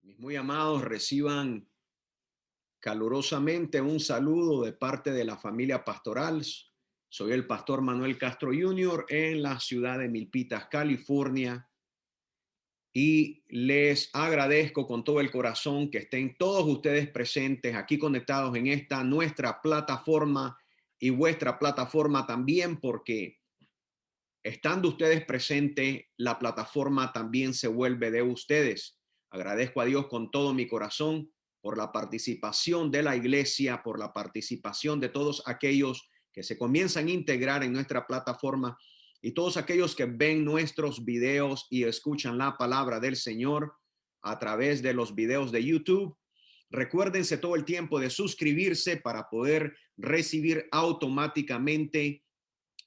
Mis muy amados, reciban calurosamente un saludo de parte de la familia pastoral. Soy el pastor Manuel Castro Jr. en la ciudad de Milpitas, California, y les agradezco con todo el corazón que estén todos ustedes presentes aquí conectados en esta nuestra plataforma y vuestra plataforma también, porque estando ustedes presentes, la plataforma también se vuelve de ustedes. Agradezco a Dios con todo mi corazón por la participación de la iglesia, por la participación de todos aquellos que se comienzan a integrar en nuestra plataforma y todos aquellos que ven nuestros videos y escuchan la palabra del Señor a través de los videos de YouTube. Recuérdense todo el tiempo de suscribirse para poder recibir automáticamente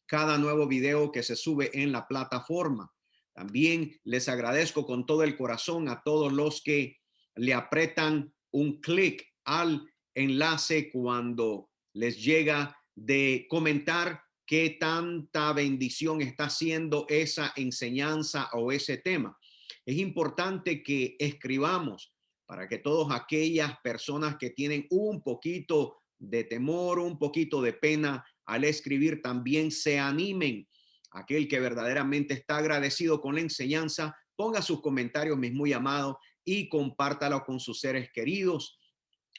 cada nuevo video que se sube en la plataforma. También les agradezco con todo el corazón a todos los que le apretan un clic al enlace cuando les llega de comentar qué tanta bendición está haciendo esa enseñanza o ese tema. Es importante que escribamos para que todas aquellas personas que tienen un poquito de temor, un poquito de pena al escribir, también se animen. Aquel que verdaderamente está agradecido con la enseñanza, ponga sus comentarios, mis muy amados, y compártalo con sus seres queridos.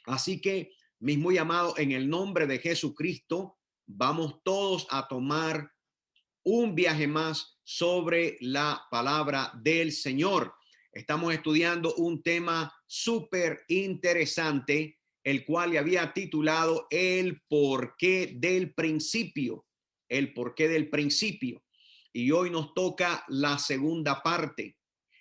Así que, mis muy amados, en el nombre de Jesucristo, vamos todos a tomar un viaje más sobre la palabra del Señor. Estamos estudiando un tema súper interesante, el cual le había titulado El porqué del principio. El porqué del principio. Y hoy nos toca la segunda parte.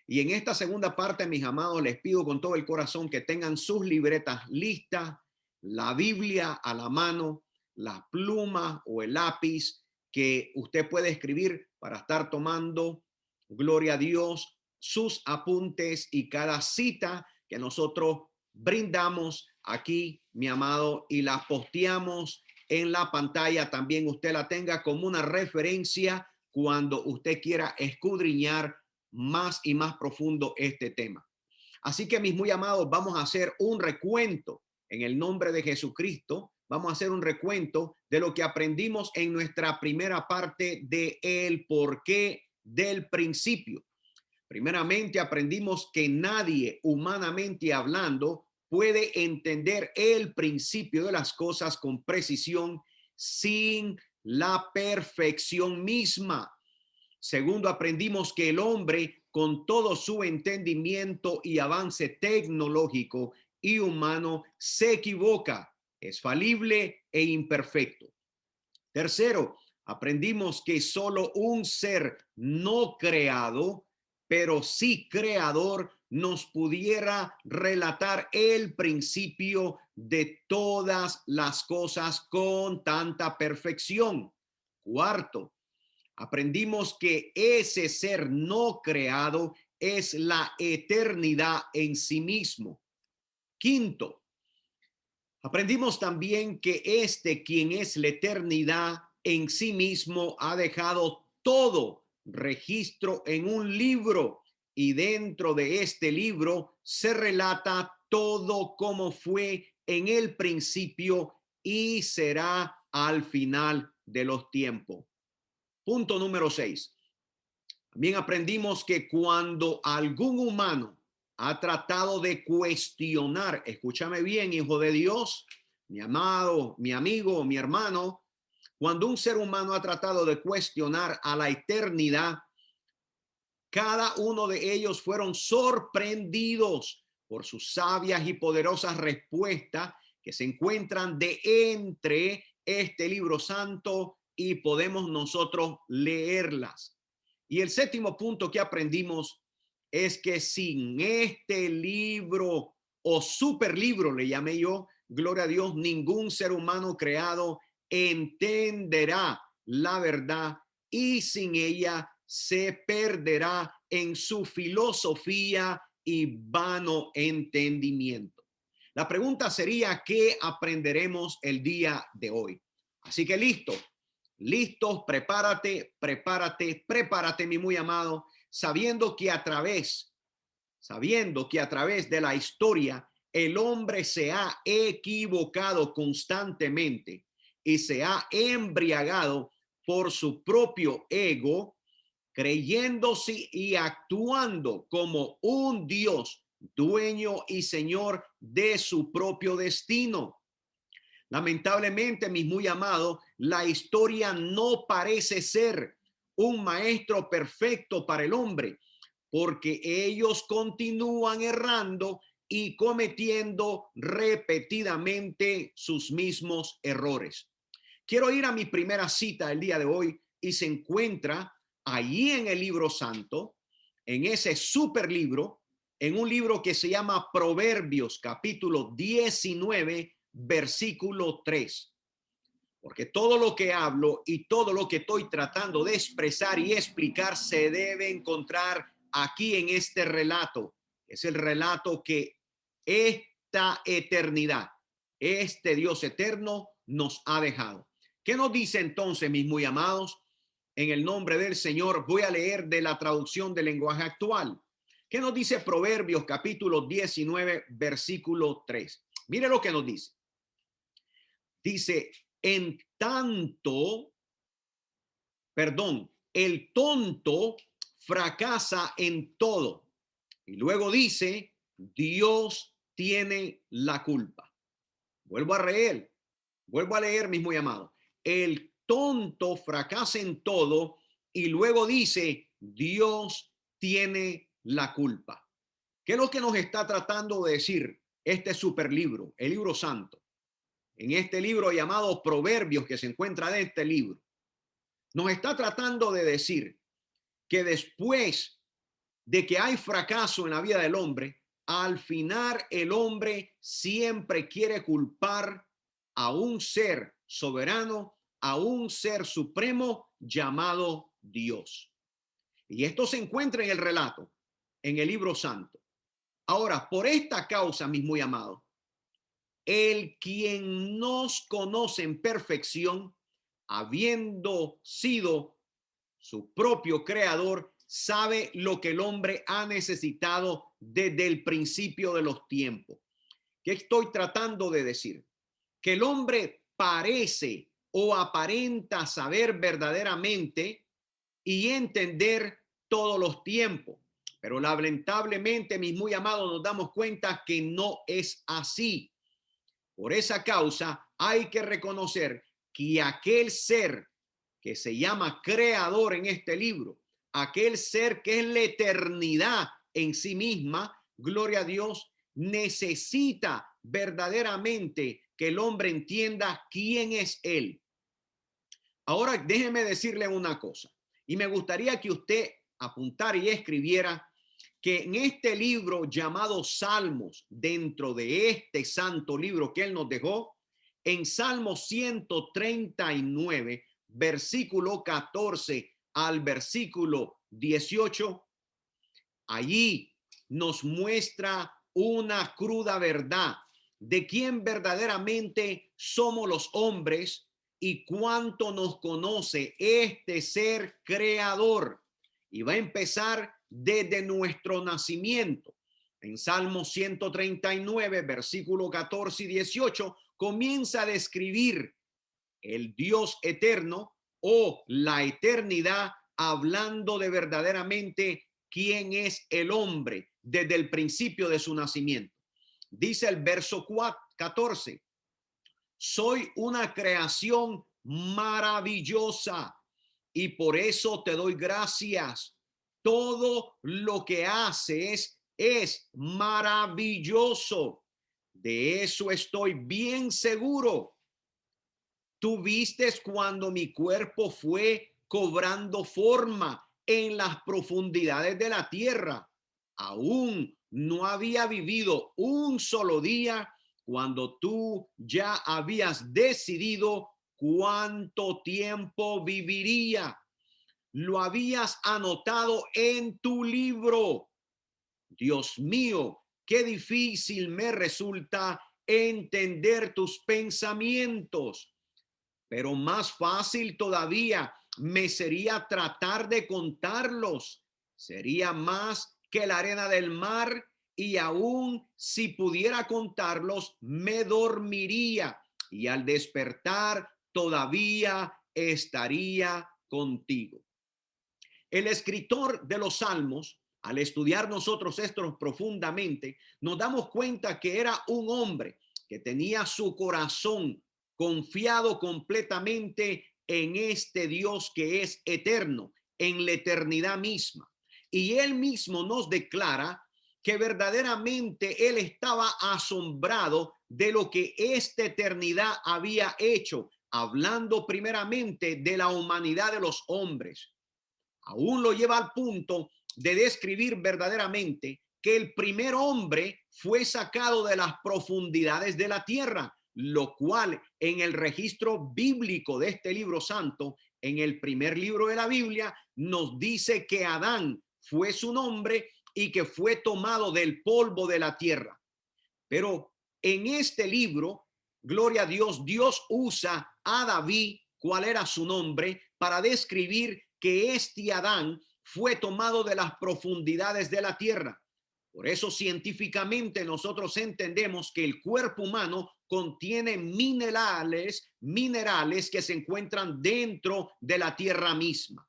Y en esta segunda parte, mis amados, les pido con todo el corazón que tengan sus libretas listas, la Biblia a la mano, la pluma o el lápiz que usted puede escribir para estar tomando, gloria a Dios, sus apuntes y cada cita que nosotros brindamos aquí, mi amado, y la posteamos en la pantalla. También usted la tenga como una referencia cuando usted quiera escudriñar más y más profundo este tema. Así que, mis muy amados, vamos a hacer un recuento en el nombre de Jesucristo. Vamos a hacer un recuento de lo que aprendimos en nuestra primera parte de el porqué del principio. Primeramente, aprendimos que nadie, humanamente hablando, puede entender el principio de las cosas con precisión sin la perfección misma. Segundo, aprendimos que el hombre, con todo su entendimiento y avance tecnológico y humano, se equivoca, es falible e imperfecto. Tercero, aprendimos que solo un ser no creado, pero sí creador, nos pudiera relatar el principio de todas las cosas con tanta perfección. Cuarto, aprendimos que ese ser no creado es la eternidad en sí mismo. Quinto, aprendimos también que quien es la eternidad en sí mismo, ha dejado todo registro en un libro, y dentro de este libro se relata todo como fue en el principio y será al final de los tiempos. Punto número 6. También aprendimos que cuando algún humano ha tratado de cuestionar, escúchame bien, hijo de Dios, mi amado, mi amigo, mi hermano, cuando un ser humano ha tratado de cuestionar a la eternidad, cada uno de ellos fueron sorprendidos por sus sabias y poderosas respuestas que se encuentran de entre este libro santo, y podemos nosotros leerlas. Y el séptimo punto que aprendimos es que sin este libro o super libro, le llamé yo, gloria a Dios, ningún ser humano creado entenderá la verdad, y sin ella se perderá en su filosofía y vano entendimiento. La pregunta sería, ¿qué aprenderemos el día de hoy? Así que listos, prepárate, mi muy amado, sabiendo que a través sabiendo que a través de la historia el hombre se ha equivocado constantemente y se ha embriagado por su propio ego, creyéndose y actuando como un Dios, dueño y señor de su propio destino. Lamentablemente, mis muy amados, la historia no parece ser un maestro perfecto para el hombre, porque ellos continúan errando y cometiendo repetidamente sus mismos errores. Quiero ir a mi primera cita del día de hoy y se encuentra allí en el libro santo, en ese super libro, en un libro que se llama Proverbios, capítulo 19, versículo 3. Porque todo lo que hablo y todo lo que estoy tratando de expresar y explicar se debe encontrar aquí en este relato. Es el relato que esta eternidad, este Dios eterno nos ha dejado. ¿Qué nos dice entonces, mis muy amados? En el nombre del Señor voy a leer de la traducción del lenguaje actual. ¿Qué nos dice Proverbios capítulo 19, versículo 3? Mire lo que nos dice. Dice, en tanto, perdón, el tonto fracasa en todo. Y luego dice, Dios tiene la culpa. Vuelvo a leer, mis muy amados. El tonto fracasa en todo y luego dice, Dios tiene la culpa. ¿Qué es lo que nos está tratando de decir este super libro, el libro santo? En este libro llamado Proverbios que se encuentra de este libro, nos está tratando de decir que después de que hay fracaso en la vida del hombre, al final el hombre siempre quiere culpar a un ser soberano, a un ser supremo llamado Dios. Y esto se encuentra en el relato, en el libro santo. Ahora, por esta causa, mis muy amados, el quien nos conoce en perfección, habiendo sido su propio creador, sabe lo que el hombre ha necesitado desde el principio de los tiempos. ¿Qué estoy tratando de decir? Que el hombre parece o aparenta saber verdaderamente y entender todos los tiempos. Pero lamentablemente, mis muy amados, nos damos cuenta que no es así. Por esa causa hay que reconocer que aquel ser que se llama creador en este libro, aquel ser que es la eternidad en sí misma, gloria a Dios, necesita verdaderamente que el hombre entienda quién es él. Ahora déjeme decirle una cosa, y me gustaría que usted apuntara y escribiera que en este libro llamado Salmos, dentro de este santo libro que él nos dejó, en Salmo 139, versículo 14 al versículo 18, allí nos muestra una cruda verdad de quién verdaderamente somos los hombres y cuánto nos conoce este ser creador. Y va a empezar desde nuestro nacimiento. En Salmo 139, versículo 14 y 18, comienza a describir el Dios eterno o la eternidad, hablando de verdaderamente quién es el hombre desde el principio de su nacimiento. Dice el verso 14, soy una creación maravillosa y por eso te doy gracias. Todo lo que haces es maravilloso. De eso estoy bien seguro. Tú vistes cuando mi cuerpo fue cobrando forma en las profundidades de la tierra. Aún no había vivido un solo día cuando tú ya habías decidido cuánto tiempo viviría. Lo habías anotado en tu libro. Dios mío, qué difícil me resulta entender tus pensamientos. Pero más fácil todavía me sería tratar de contarlos. Sería más que la arena del mar, y aún si pudiera contarlos, me dormiría, y al despertar todavía estaría contigo. El escritor de los Salmos, al estudiar nosotros estos profundamente, nos damos cuenta que era un hombre que tenía su corazón confiado completamente en este Dios que es eterno, en la eternidad misma. Y él mismo nos declara que verdaderamente él estaba asombrado de lo que esta eternidad había hecho, hablando primeramente de la humanidad de los hombres. Aún lo lleva al punto de describir verdaderamente que el primer hombre fue sacado de las profundidades de la tierra, lo cual en el registro bíblico de este libro santo, en el primer libro de la Biblia, nos dice que Adán fue su nombre y que fue tomado del polvo de la tierra. Pero en este libro, gloria a Dios, Dios usa a David, cuál era su nombre, para describir que este Adán fue tomado de las profundidades de la tierra. Por eso científicamente nosotros entendemos que el cuerpo humano contiene minerales que se encuentran dentro de la tierra misma.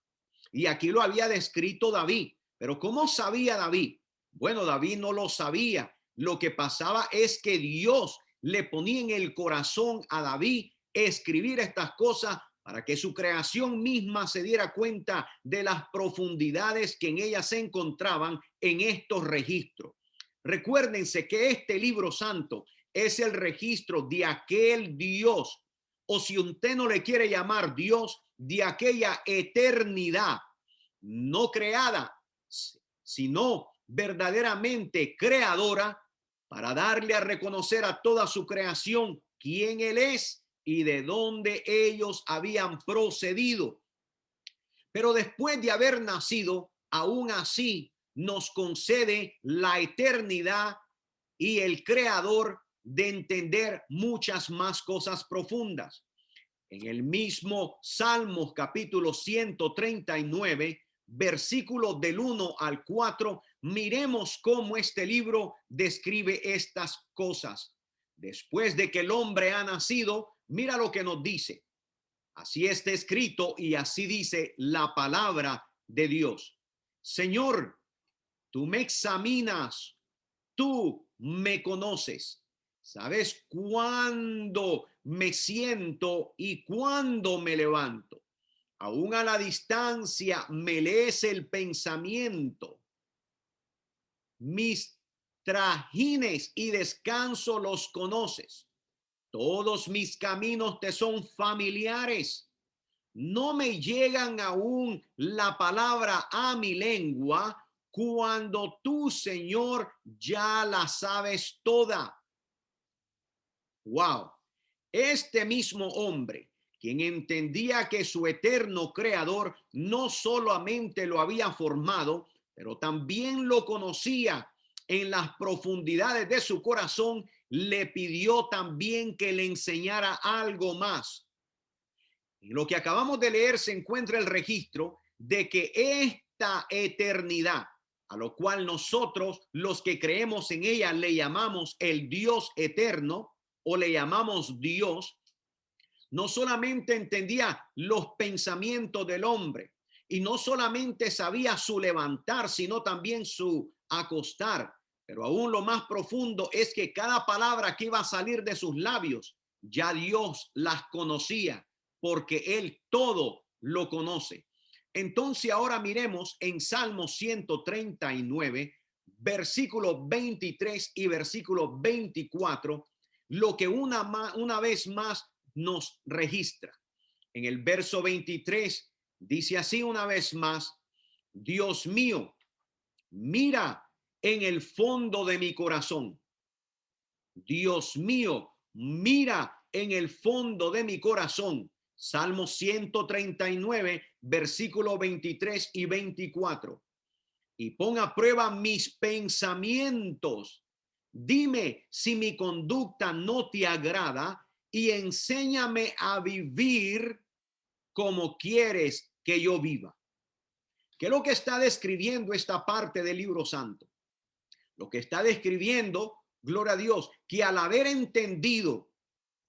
Y aquí lo había descrito David. Pero ¿cómo sabía David? Bueno, David no lo sabía. Lo que pasaba es que Dios le ponía en el corazón a David escribir estas cosas para que su creación misma se diera cuenta de las profundidades que en ella se encontraban en estos registros. Recuérdense que este libro santo es el registro de aquel Dios, o si usted no le quiere llamar Dios, de aquella eternidad no creada, sino verdaderamente creadora, para darle a reconocer a toda su creación quién Él es y de dónde ellos habían procedido. Pero después de haber nacido, aún así nos concede la eternidad y el creador de entender muchas más cosas profundas. En el mismo Salmos capítulo 139, versículos del 1 al 4, miremos cómo este libro describe estas cosas. Después de que el hombre ha nacido, mira lo que nos dice. Así está escrito y así dice la palabra de Dios. Señor, tú me examinas, tú me conoces. ¿Sabes cuándo me siento y cuándo me levanto? Aún a la distancia me lees el pensamiento. Mis trajines y descanso los conoces. Todos mis caminos te son familiares. No me llegan aún la palabra a mi lengua cuando tú, Señor, ya la sabes toda. Wow. Este mismo hombre, quien entendía que su eterno creador no solamente lo había formado, pero también lo conocía en las profundidades de su corazón, le pidió también que le enseñara algo más. En lo que acabamos de leer se encuentra el registro de que esta eternidad, a lo cual nosotros los que creemos en ella le llamamos el Dios eterno o le llamamos Dios, no solamente entendía los pensamientos del hombre y no solamente sabía su levantar, sino también su acostar. Pero aún lo más profundo es que cada palabra que iba a salir de sus labios, ya Dios las conocía, porque Él todo lo conoce. Entonces ahora miremos en Salmo 139, versículo 23 y versículo 24, lo que una vez más nos registra. En el verso 23 dice así una vez más: Dios mío, mira en el fondo de mi corazón. Dios mío, mira en el fondo de mi corazón. Salmo 139, versículo 23 y 24. Y pon a prueba mis pensamientos. Dime si mi conducta no te agrada y enséñame a vivir como quieres que yo viva. ¿Qué es lo que está describiendo esta parte del libro santo? Lo que está describiendo, gloria a Dios, que al haber entendido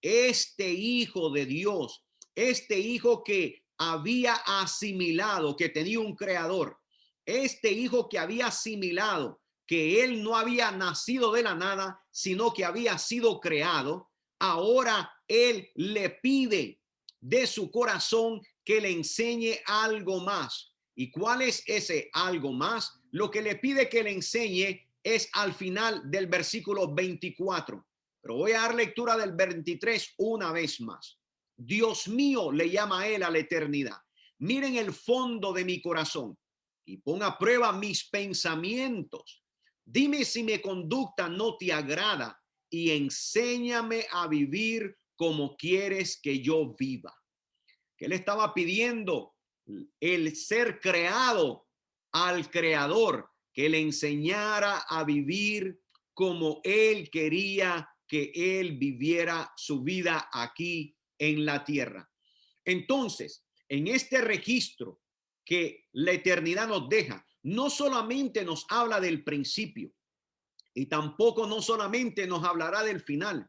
este hijo de Dios, este hijo que había asimilado, que tenía un creador, este hijo que había asimilado, que él no había nacido de la nada, sino que había sido creado, ahora él le pide de su corazón que le enseñe algo más. ¿Y cuál es ese algo más? Lo que le pide que le enseñe es al final del versículo 24. Pero voy a dar lectura del 23 una vez más. Dios mío, le llama a él a la eternidad. Miren el fondo de mi corazón y pon a prueba mis pensamientos. Dime si mi conducta no te agrada y enséñame a vivir como quieres que yo viva. Que él estaba pidiendo el ser creado al creador, que le enseñara a vivir como él quería que él viviera su vida aquí en la tierra. Entonces, en este registro que la eternidad nos deja, no solamente nos habla del principio y tampoco no solamente nos hablará del final,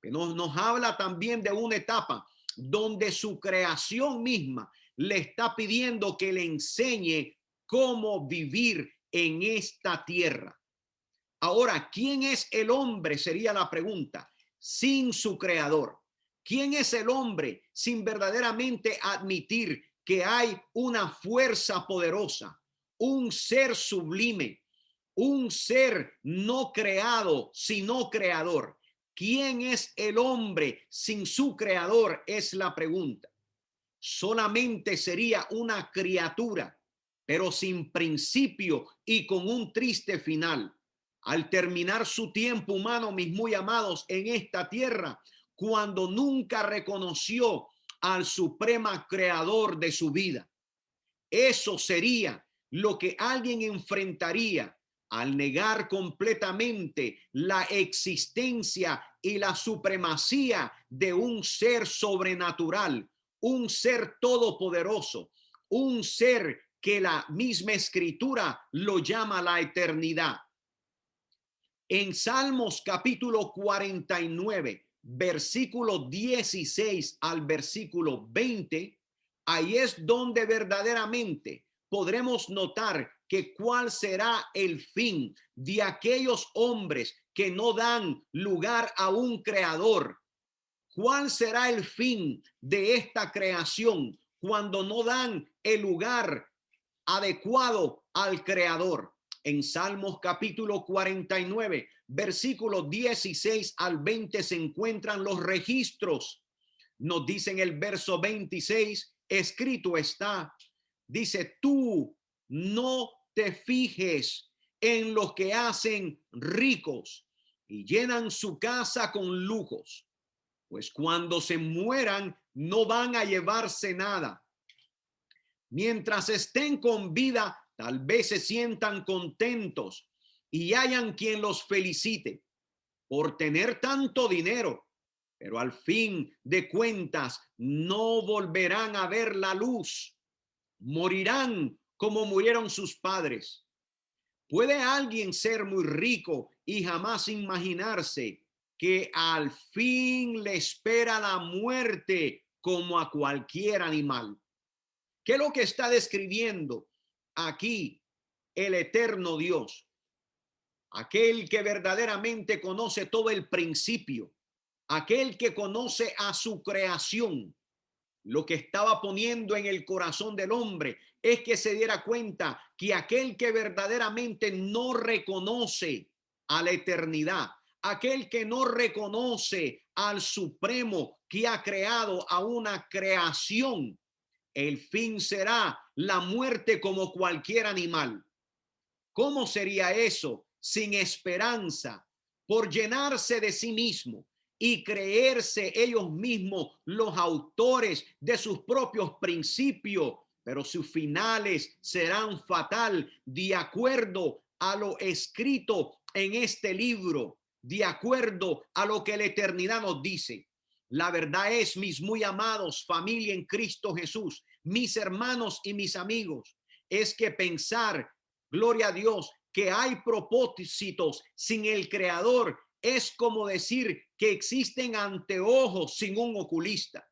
nos habla también de una etapa donde su creación misma le está pidiendo que le enseñe cómo vivir en esta tierra. Ahora, ¿quién es el hombre? Sería la pregunta. Sin su creador. ¿Quién es el hombre sin verdaderamente admitir que hay una fuerza poderosa, un ser sublime, un ser no creado, sino creador? ¿Quién es el hombre sin su creador? Es la pregunta. Solamente sería una criatura, pero sin principio y con un triste final. Al terminar su tiempo humano, mis muy amados, en esta tierra, cuando nunca reconoció al supremo creador de su vida. Eso sería lo que alguien enfrentaría al negar completamente la existencia y la supremacía de un ser sobrenatural, un ser todopoderoso, un ser que la misma escritura lo llama la eternidad. En Salmos capítulo 49, versículo 16 al versículo 20, ahí es donde verdaderamente podremos notar que cuál será el fin de aquellos hombres que no dan lugar a un creador. ¿Cuál será el fin de esta creación cuando no dan el lugar adecuado al creador? En Salmos capítulo 49, versículos 16 al 20 se encuentran los registros. Nos dice en el verso 26, escrito está, dice, tú no te fijes en los que hacen ricos y llenan su casa con lujos, pues cuando se mueran no van a llevarse nada. Mientras estén con vida, tal vez se sientan contentos y hayan quien los felicite por tener tanto dinero, pero al fin de cuentas no volverán a ver la luz. Morirán como murieron sus padres. ¿Puede alguien ser muy rico y jamás imaginarse que al fin le espera la muerte como a cualquier animal? ¿Qué es lo que está describiendo aquí el eterno Dios? Aquel que verdaderamente conoce todo el principio, aquel que conoce a su creación. Lo que estaba poniendo en el corazón del hombre es que se diera cuenta que aquel que verdaderamente no reconoce a la eternidad, aquel que no reconoce al Supremo que ha creado a una creación, el fin será la muerte como cualquier animal. ¿Cómo sería eso? Sin esperanza, por llenarse de sí mismo y creerse ellos mismos los autores de sus propios principios, pero sus finales serán fatal de acuerdo a lo escrito en este libro, de acuerdo a lo que la eternidad nos dice. La verdad es, mis muy amados, familia en Cristo Jesús, mis hermanos y mis amigos, es que pensar, gloria a Dios, que hay propósitos sin el creador es como decir que existen anteojos sin un oculista.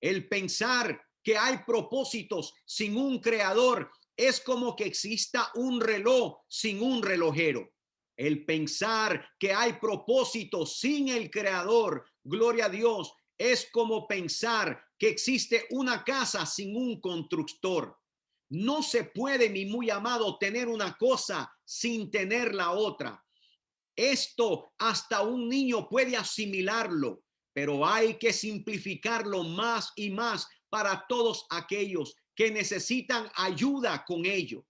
El pensar que hay propósitos sin un creador es como que exista un reloj sin un relojero. El pensar que hay propósitos sin el creador, gloria a Dios, es como pensar que existe una casa sin un constructor. No se puede, mi muy amado, tener una cosa sin tener la otra. Esto hasta un niño puede asimilarlo, pero hay que simplificarlo más y más para todos aquellos que necesitan ayuda con ello.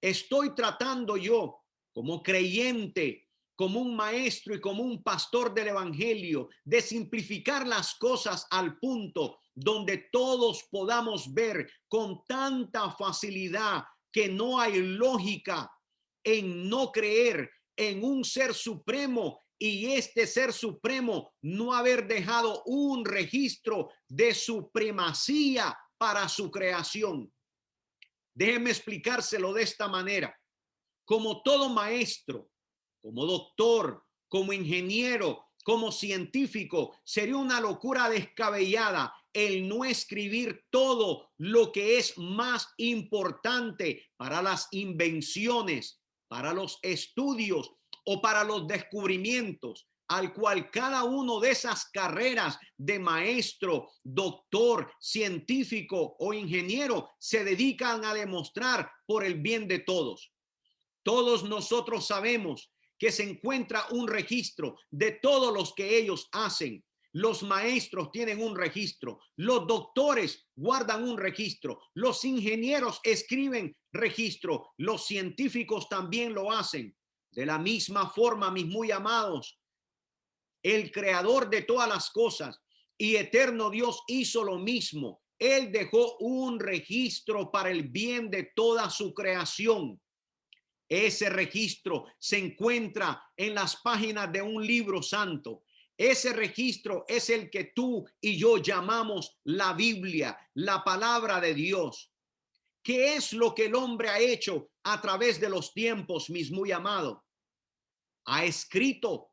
Estoy tratando yo como creyente, como un maestro y como un pastor del evangelio, de simplificar las cosas al punto donde todos podamos ver con tanta facilidad que no hay lógica en no creer en un ser supremo y este ser supremo no haber dejado un registro de supremacía para su creación. Déjeme explicárselo de esta manera. Como todo maestro, como doctor, como ingeniero, como científico, sería una locura descabellada el no escribir todo lo que es más importante para las invenciones, para los estudios o para los descubrimientos, al cual cada uno de esas carreras de maestro, doctor, científico o ingeniero se dedican a demostrar por el bien de todos. Todos nosotros sabemos que se encuentra un registro de todos los que ellos hacen. Los maestros tienen un registro, los doctores guardan un registro, los ingenieros escriben registro, los científicos también lo hacen. De la misma forma, mis muy amados, el creador de todas las cosas y eterno Dios hizo lo mismo. Él dejó un registro para el bien de toda su creación. Ese registro se encuentra en las páginas de un libro santo. Ese registro es el que tú y yo llamamos la Biblia, la palabra de Dios. ¿Qué es lo que el hombre ha hecho a través de los tiempos, mis muy amados? Ha escrito,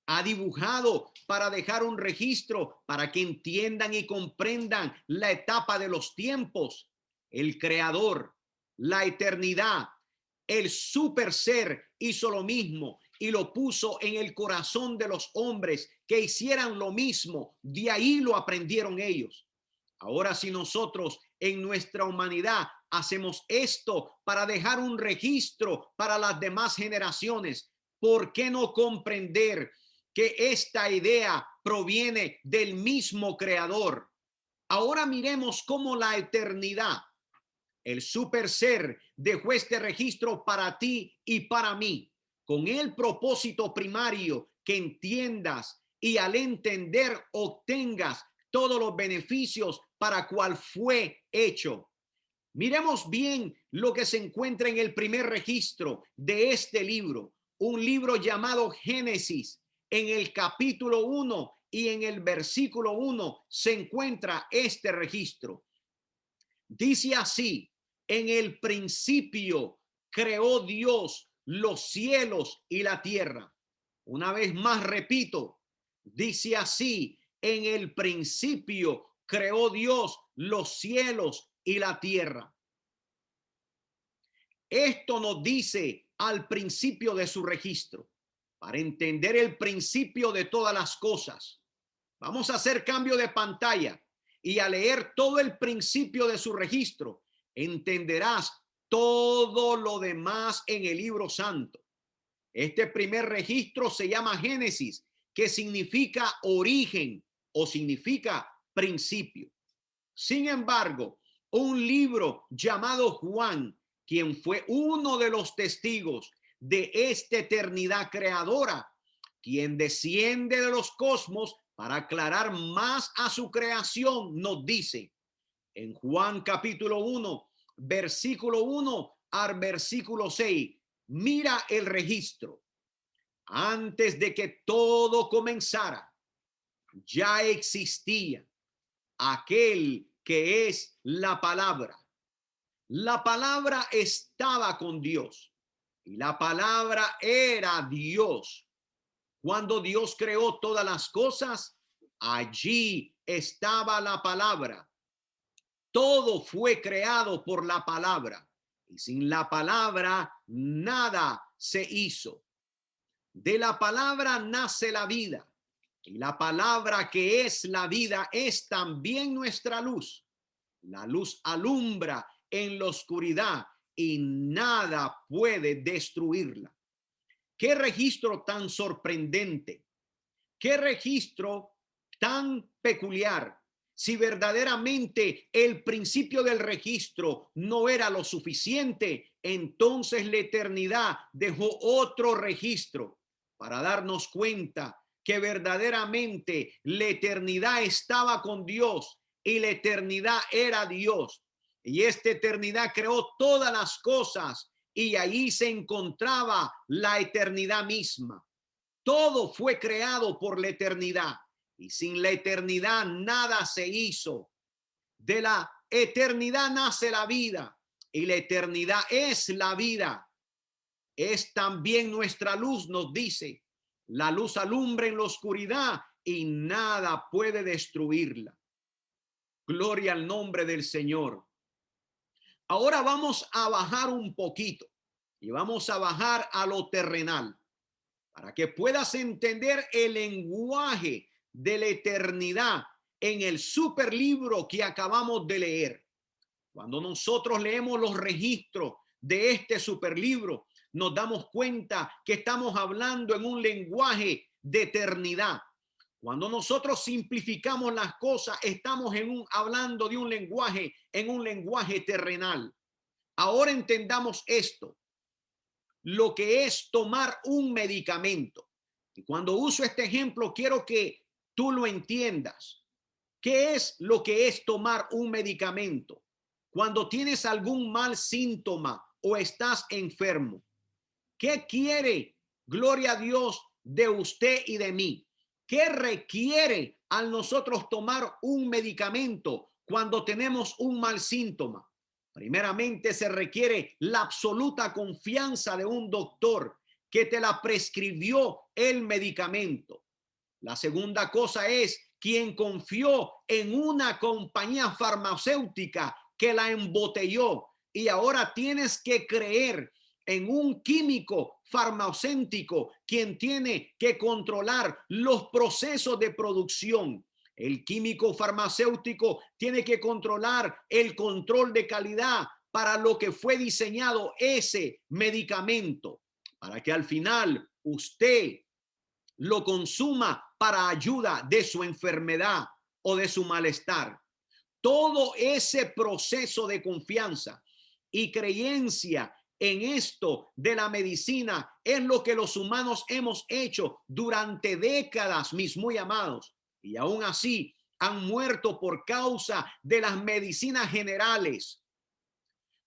ha dibujado para dejar un registro para que entiendan y comprendan la etapa de los tiempos. El creador, la eternidad, el super ser hizo lo mismo y lo puso en el corazón de los hombres que hicieran lo mismo. De ahí lo aprendieron ellos. Ahora, si nosotros en nuestra humanidad hacemos esto para dejar un registro para las demás generaciones, ¿por qué no comprender que esta idea proviene del mismo creador? Ahora miremos cómo la eternidad, el super ser, dejó este registro para ti y para mí, con el propósito primario que entiendas y al entender obtengas todos los beneficios para cual fue hecho. Miremos bien lo que se encuentra en el primer registro de este libro, un libro llamado Génesis. En el capítulo 1 y en el versículo 1 se encuentra este registro. Dice así: en el principio creó Dios los cielos y la tierra. Una vez más repito, dice así: en el principio creó Dios los cielos y la tierra. Esto nos dice al principio de su registro. Para entender el principio de todas las cosas, vamos a hacer cambio de pantalla y a leer todo el principio de su registro, entenderás todo lo demás en el libro santo. Este primer registro se llama Génesis, que significa origen o significa principio. Sin embargo, un libro llamado Juan, quien fue uno de los testigos de esta eternidad creadora, quien desciende de los cosmos para aclarar más a su creación, nos dice en Juan capítulo 1, versículo 1 al versículo 6, mira el registro. Antes de que todo comenzara, ya existía aquel que es la palabra. La palabra estaba con Dios y la palabra era Dios. Cuando Dios creó todas las cosas, allí estaba la palabra. Todo fue creado por la palabra y sin la palabra nada se hizo. De la palabra nace la vida y la palabra que es la vida es también nuestra luz. La luz alumbra en la oscuridad y nada puede destruirla. Qué registro tan sorprendente, qué registro tan peculiar. Si verdaderamente el principio del registro no era lo suficiente, entonces la eternidad dejó otro registro para darnos cuenta que verdaderamente la eternidad estaba con Dios y la eternidad era Dios. Y esta eternidad creó todas las cosas y allí se encontraba la eternidad misma. Todo fue creado por la eternidad y sin la eternidad nada se hizo. De la eternidad nace la vida y la eternidad es la vida. Es también nuestra luz, nos dice. La luz alumbra en la oscuridad y nada puede destruirla. Gloria al nombre del Señor. Ahora vamos a bajar un poquito y vamos a bajar a lo terrenal para que puedas entender el lenguaje de la eternidad en el super libro que acabamos de leer. Cuando nosotros leemos los registros de este super libro, nos damos cuenta que estamos hablando en un lenguaje de eternidad. Cuando nosotros simplificamos las cosas, estamos hablando de un lenguaje, en un lenguaje terrenal. Ahora entendamos esto, lo que es tomar un medicamento. Y cuando uso este ejemplo, quiero que tú lo entiendas. ¿Qué es lo que es tomar un medicamento? Cuando tienes algún mal síntoma o estás enfermo, ¿qué quiere, gloria a Dios, de usted y de mí? ¿Qué requiere al nosotros tomar un medicamento cuando tenemos un mal síntoma? Primeramente se requiere la absoluta confianza de un doctor que te la prescribió el medicamento. La segunda cosa es quien confió en una compañía farmacéutica que la embotelló y ahora tienes que creer en un químico farmacéutico quien tiene que controlar los procesos de producción. El químico farmacéutico tiene que controlar el control de calidad para lo que fue diseñado ese medicamento, para que al final usted lo consuma para ayuda de su enfermedad o de su malestar. Todo ese proceso de confianza y creencia en esto de la medicina es lo que los humanos hemos hecho durante décadas, mis muy amados, y aún así han muerto por causa de las medicinas generales.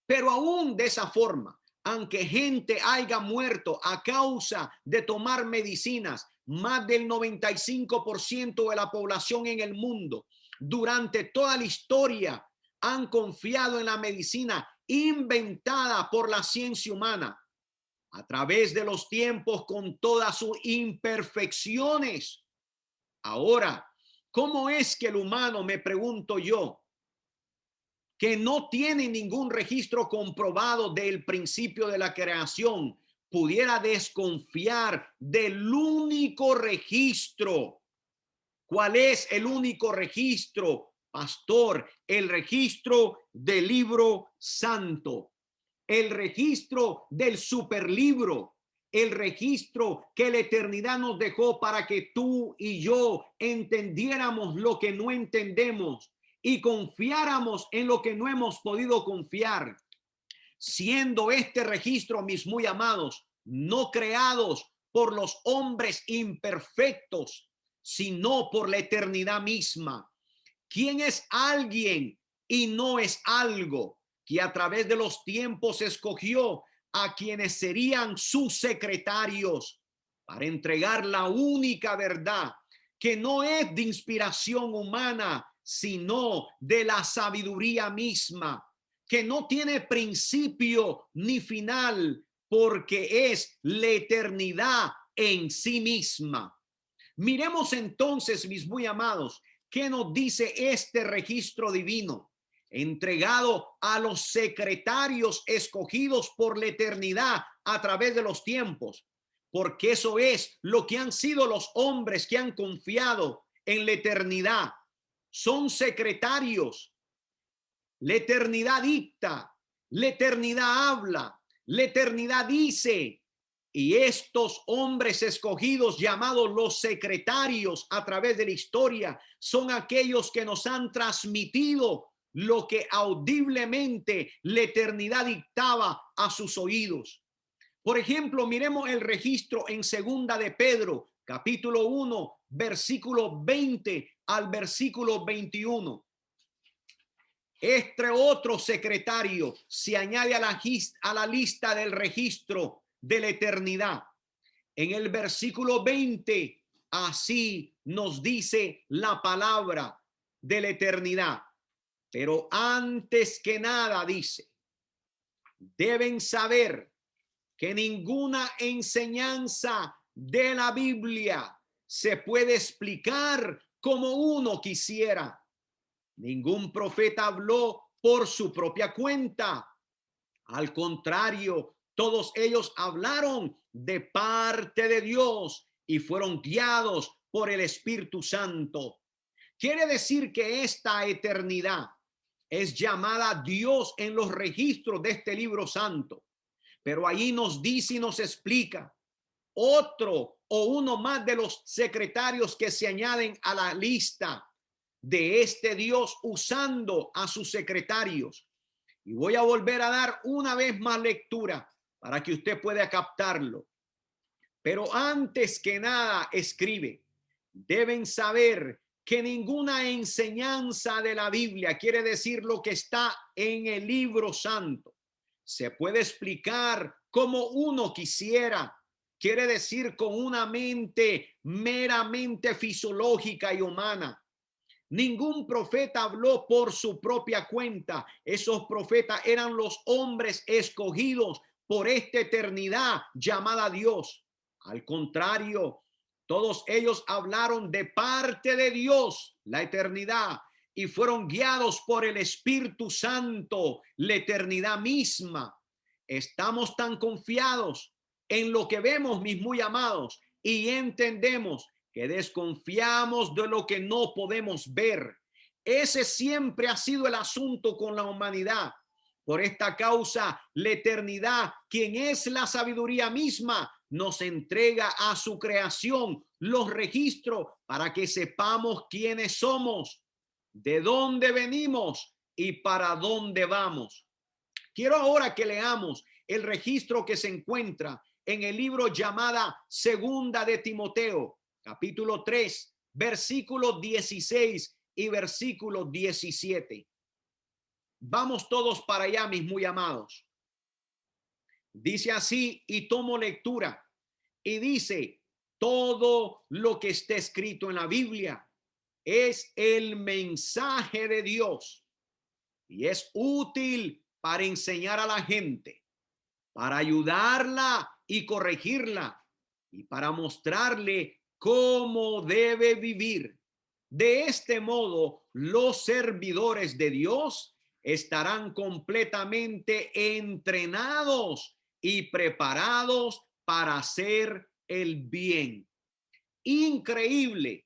Pero aún de esa forma, aunque gente haya muerto a causa de tomar medicinas, más del 95% de la población en el mundo durante toda la historia han confiado en la medicina inventada por la ciencia humana a través de los tiempos con todas sus imperfecciones. Ahora, ¿cómo es que el humano, me pregunto yo, que no tiene ningún registro comprobado del principio de la creación, pudiera desconfiar del único registro? ¿Cuál es el único registro, pastor? El registro del libro santo, el registro del superlibro, el registro que la eternidad nos dejó para que tú y yo entendiéramos lo que no entendemos y confiáramos en lo que no hemos podido confiar, siendo este registro, mis muy amados, no creados por los hombres imperfectos, sino por la eternidad misma. ¿Quién es alguien y no es algo que a través de los tiempos escogió a quienes serían sus secretarios para entregar la única verdad que no es de inspiración humana, sino de la sabiduría misma, que no tiene principio ni final, porque es la eternidad en sí misma. Miremos entonces, mis muy amados, qué nos dice este registro divino, entregado a los secretarios escogidos por la eternidad a través de los tiempos, porque eso es lo que han sido los hombres que han confiado en la eternidad. Son secretarios. La eternidad dicta, la eternidad habla, la eternidad dice. Y estos hombres escogidos, llamados los secretarios a través de la historia, son aquellos que nos han transmitido lo que audiblemente la eternidad dictaba a sus oídos. Por ejemplo, miremos el registro en segunda de Pedro, capítulo 1, versículo 20 al versículo 21. Este otro secretario se añade a la lista del registro de la eternidad. En el versículo 20, así nos dice la palabra de la eternidad. Pero antes que nada, dice, deben saber que ninguna enseñanza de la Biblia se puede explicar como uno quisiera. Ningún profeta habló por su propia cuenta. Al contrario, todos ellos hablaron de parte de Dios y fueron guiados por el Espíritu Santo. Quiere decir que esta eternidad es llamada Dios en los registros de este libro santo. Pero ahí nos dice y nos explica otro o uno más de los secretarios que se añaden a la lista de este Dios usando a sus secretarios. Y voy a volver a dar una vez más lectura para que usted pueda captarlo. Pero antes que nada, escribe, deben saber que ninguna enseñanza de la Biblia, quiere decir lo que está en el libro santo, se puede explicar como uno quisiera. Quiere decir con una mente meramente fisiológica y humana. Ningún profeta habló por su propia cuenta. Esos profetas eran los hombres escogidos por esta eternidad llamada Dios. Al contrario, todos ellos hablaron de parte de Dios, la eternidad, y fueron guiados por el Espíritu Santo, la eternidad misma. Estamos tan confiados en lo que vemos, mis muy amados, y entendemos que desconfiamos de lo que no podemos ver. Ese siempre ha sido el asunto con la humanidad. Por esta causa, la eternidad, quien es la sabiduría misma, nos entrega a su creación los registros para que sepamos quiénes somos, de dónde venimos y para dónde vamos. Quiero ahora que leamos el registro que se encuentra en el libro llamada Segunda de Timoteo, capítulo 3, versículo 16 y versículo 17. Vamos todos para allá, mis muy amados. Dice así, y tomo lectura, y dice, todo lo que está escrito en la Biblia es el mensaje de Dios y es útil para enseñar a la gente, para ayudarla y corregirla y para mostrarle cómo debe vivir. De este modo, los servidores de Dios estarán completamente entrenados y preparados para hacer el bien. Increíble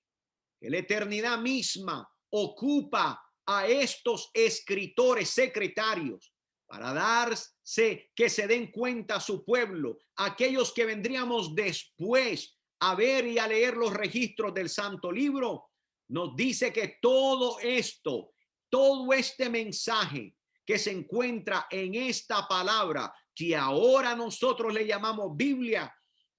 que la eternidad misma ocupa a estos escritores secretarios para darse que se den cuenta a su pueblo, aquellos que vendríamos después a ver y a leer los registros del Santo Libro. Nos dice que todo esto, todo este mensaje que se encuentra en esta palabra que ahora nosotros le llamamos Biblia,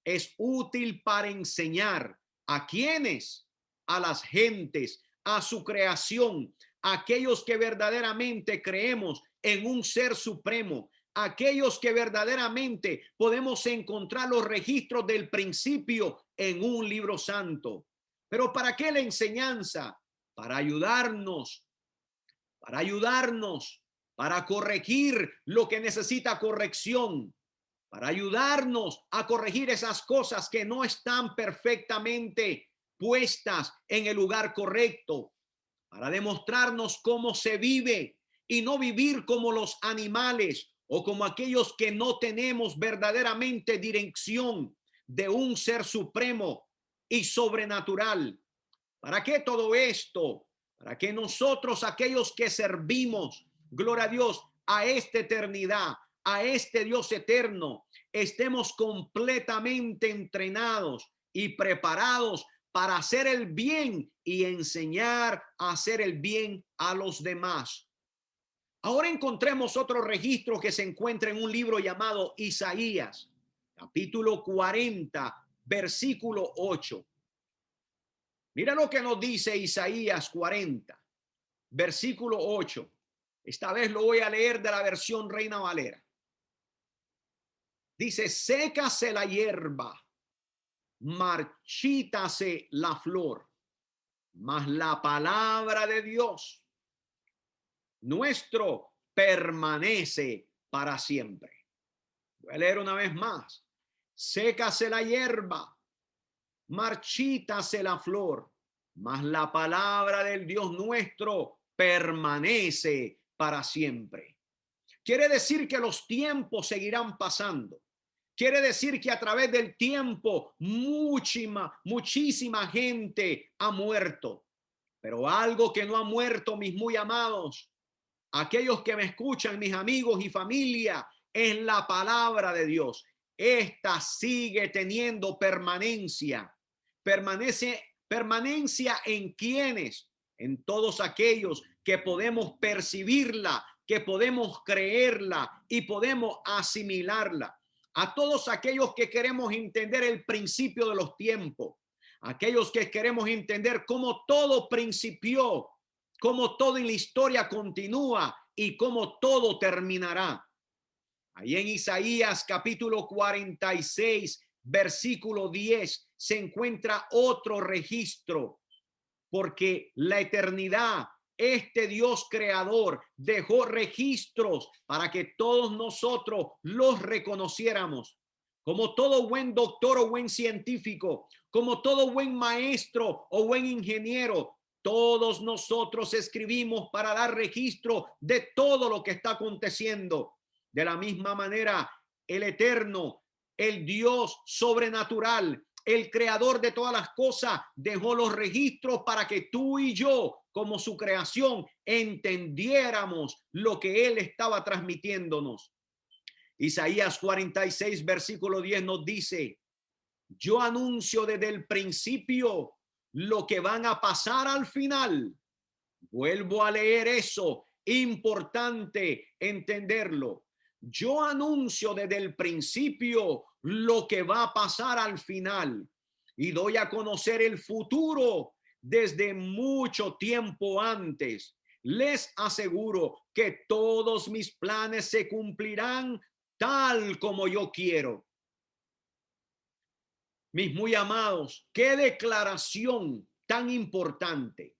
es útil para enseñar a quienes, a las gentes, a su creación, a aquellos que verdaderamente creemos en un ser supremo, aquellos que verdaderamente podemos encontrar los registros del principio en un libro santo. Pero ¿para qué la enseñanza? Para ayudarnos para corregir lo que necesita corrección, para ayudarnos a corregir esas cosas que no están perfectamente puestas en el lugar correcto, para demostrarnos cómo se vive y no vivir como los animales o como aquellos que no tenemos verdaderamente dirección de un ser supremo y sobrenatural. ¿Para qué todo esto? Para que nosotros, aquellos que servimos, gloria a Dios, a esta eternidad, a este Dios eterno, estemos completamente entrenados y preparados para hacer el bien y enseñar a hacer el bien a los demás. Ahora encontremos otro registro que se encuentra en un libro llamado Isaías, capítulo 40, versículo 8. Mira lo que nos dice Isaías 40, versículo 8. Esta vez lo voy a leer de la versión Reina Valera. Dice: sécase la hierba, marchítase la flor, mas la palabra de Dios nuestro permanece para siempre. Voy a leer una vez más. Sécase la hierba, marchítase la flor, mas la palabra del Dios nuestro permanece para siempre. Quiere decir que los tiempos seguirán pasando. Quiere decir que a través del tiempo muchísima gente ha muerto. Pero algo que no ha muerto, mis muy amados, aquellos que me escuchan, mis amigos y familia, es la palabra de Dios. Esta sigue teniendo permanencia. Permanencia en quienes, en todos aquellos que podemos percibirla, que podemos creerla y podemos asimilarla. A todos aquellos que queremos entender el principio de los tiempos, aquellos que queremos entender cómo todo principió, cómo todo en la historia continúa y cómo todo terminará. Ahí en Isaías capítulo 46, versículo 10, se encuentra otro registro, porque la eternidad, este Dios creador, dejó registros para que todos nosotros los reconociéramos. Como todo buen doctor o buen científico, como todo buen maestro o buen ingeniero, todos nosotros escribimos para dar registro de todo lo que está aconteciendo. De la misma manera, el eterno, el Dios sobrenatural, el creador de todas las cosas, dejó los registros para que tú y yo, como su creación, entendiéramos lo que él estaba transmitiéndonos. Isaías 46, versículo 10 nos dice: yo anuncio desde el principio lo que van a pasar al final. Vuelvo a leer eso, importante entenderlo. Yo anuncio desde el principio lo que va a pasar al final y doy a conocer el futuro desde mucho tiempo antes. Les aseguro que todos mis planes se cumplirán tal como yo quiero. Mis muy amados, qué declaración tan importante,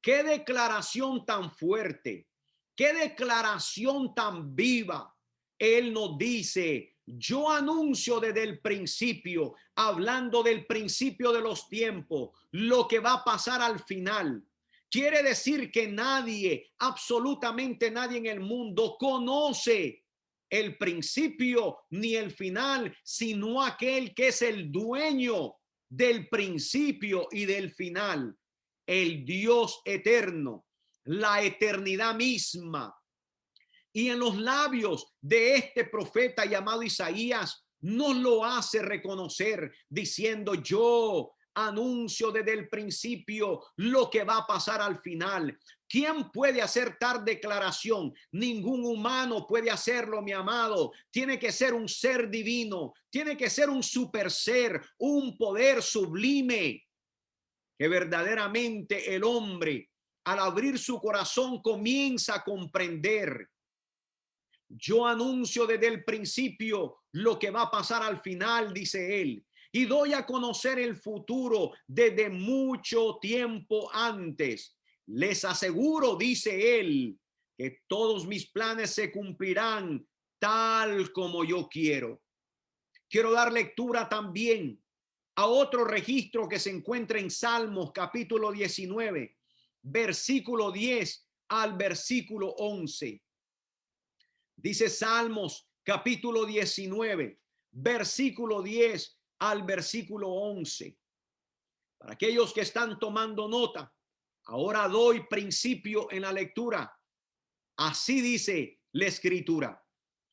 qué declaración tan fuerte, qué declaración tan viva. Él nos dice: yo anuncio desde el principio, hablando del principio de los tiempos, lo que va a pasar al final. Quiere decir que nadie, absolutamente nadie en el mundo conoce el principio ni el final, sino aquel que es el dueño del principio y del final, el Dios eterno, la eternidad misma. Y en los labios de este profeta llamado Isaías nos lo hace reconocer diciendo: yo anuncio desde el principio lo que va a pasar al final. ¿Quién puede hacer tal declaración? Ningún humano puede hacerlo, mi amado. Tiene que ser un ser divino, tiene que ser un super ser, un poder sublime, que verdaderamente el hombre, al abrir su corazón, comienza a comprender. Yo anuncio desde el principio lo que va a pasar al final, dice él, y doy a conocer el futuro desde mucho tiempo antes. Les aseguro, dice él, que todos mis planes se cumplirán tal como yo quiero. Quiero dar lectura también a otro registro que se encuentra en Salmos capítulo 19, versículo 10 al versículo 11. Dice Salmos capítulo 19, versículo 10 al versículo 11. Para aquellos que están tomando nota, ahora doy principio en la lectura. Así dice la escritura: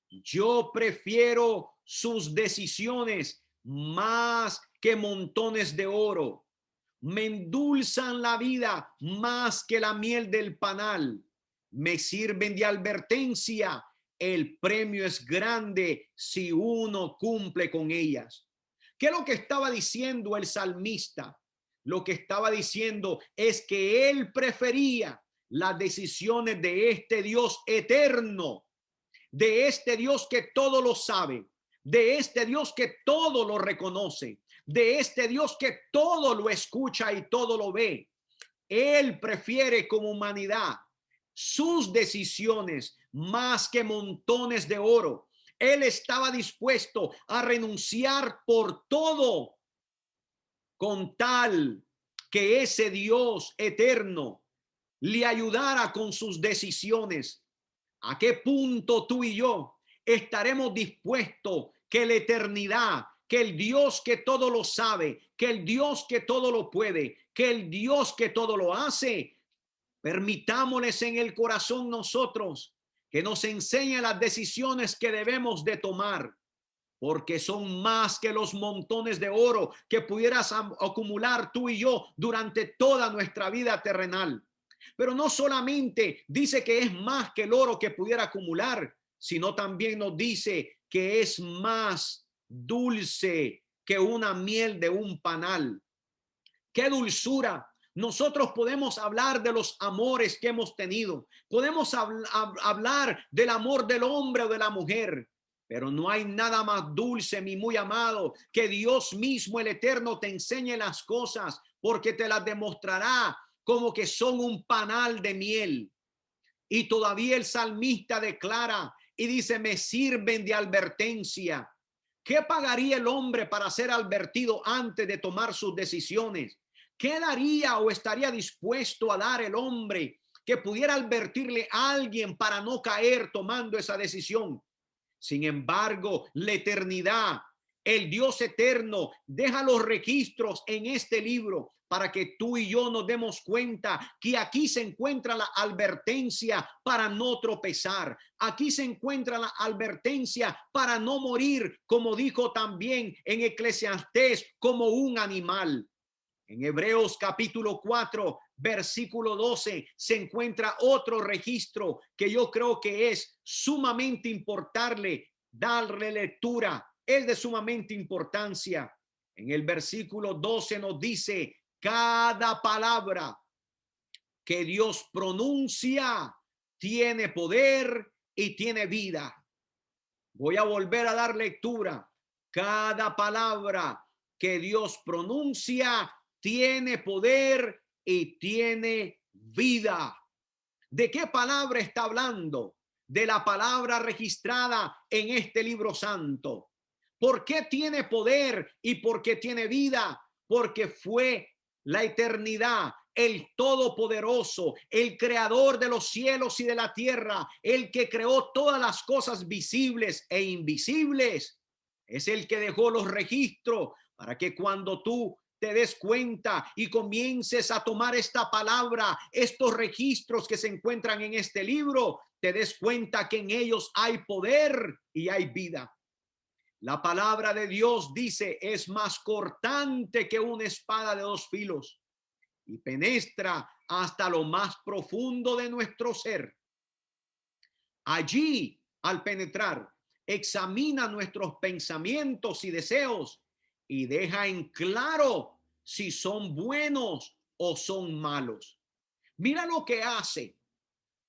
yo prefiero sus decisiones más que montones de oro. Me endulzan la vida más que la miel del panal. Me sirven de advertencia. El premio es grande si uno cumple con ellas. ¿Qué es lo que estaba diciendo el salmista? Lo que estaba diciendo es que él prefería las decisiones de este Dios eterno, de este Dios que todo lo sabe, de este Dios que todo lo reconoce, de este Dios que todo lo escucha y todo lo ve. Él prefiere como humanidad sus decisiones más que montones de oro. Él estaba dispuesto a renunciar por todo con tal que ese Dios eterno le ayudara con sus decisiones. ¿A qué punto tú y yo estaremos dispuestos que la eternidad, que el Dios que todo lo sabe, que el Dios que todo lo puede, que el Dios que todo lo hace, permitámosles en el corazón nosotros que nos enseñe las decisiones que debemos de tomar? Porque son más que los montones de oro que pudieras acumular tú y yo durante toda nuestra vida terrenal. Pero no solamente dice que es más que el oro que pudiera acumular, sino también nos dice que es más dulce que una miel de un panal. ¡Qué dulzura! Nosotros podemos hablar de los amores que hemos tenido, podemos hablar del amor del hombre o de la mujer, pero no hay nada más dulce, mi muy amado, que Dios mismo, el Eterno, te enseñe las cosas, porque te las demostrará como que son un panal de miel. Y todavía el salmista declara y dice: me sirven de advertencia. ¿Qué pagaría el hombre para ser advertido antes de tomar sus decisiones? ¿Qué daría o estaría dispuesto a dar el hombre que pudiera advertirle a alguien para no caer tomando esa decisión? Sin embargo, la eternidad, el Dios eterno, deja los registros en este libro para que tú y yo nos demos cuenta que aquí se encuentra la advertencia para no tropezar. Aquí se encuentra la advertencia para no morir, como dijo también en Eclesiastés, como un animal. En Hebreos capítulo 4, versículo 12, se encuentra otro registro que yo creo que es sumamente importante darle lectura. Es de sumamente importancia. En el versículo 12 nos dice: cada palabra que Dios pronuncia tiene poder y tiene vida. Voy a volver a dar lectura. Cada palabra que Dios pronuncia tiene poder y tiene vida. ¿De qué palabra está hablando? De la palabra registrada en este libro santo. ¿Por qué tiene poder y por qué tiene vida? Porque fue la eternidad, el todopoderoso, el creador de los cielos y de la tierra, el que creó todas las cosas visibles e invisibles. Es el que dejó los registros para que cuando tú te des cuenta y comiences a tomar esta palabra, estos registros que se encuentran en este libro, te des cuenta que en ellos hay poder y hay vida. La palabra de Dios dice: es más cortante que una espada de dos filos y penetra hasta lo más profundo de nuestro ser. Allí, al penetrar, examina nuestros pensamientos y deseos y deja en claro si son buenos o son malos. Mira lo que hace.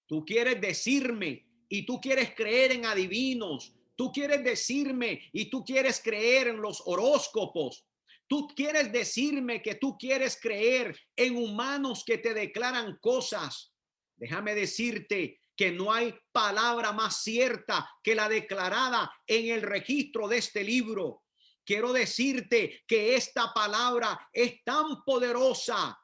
Tú quieres decirme y tú quieres creer en adivinos. Tú quieres decirme y tú quieres creer en los horóscopos. Tú quieres decirme que tú quieres creer en humanos que te declaran cosas. Déjame decirte que no hay palabra más cierta que la declarada en el registro de este libro. Quiero decirte que esta palabra es tan poderosa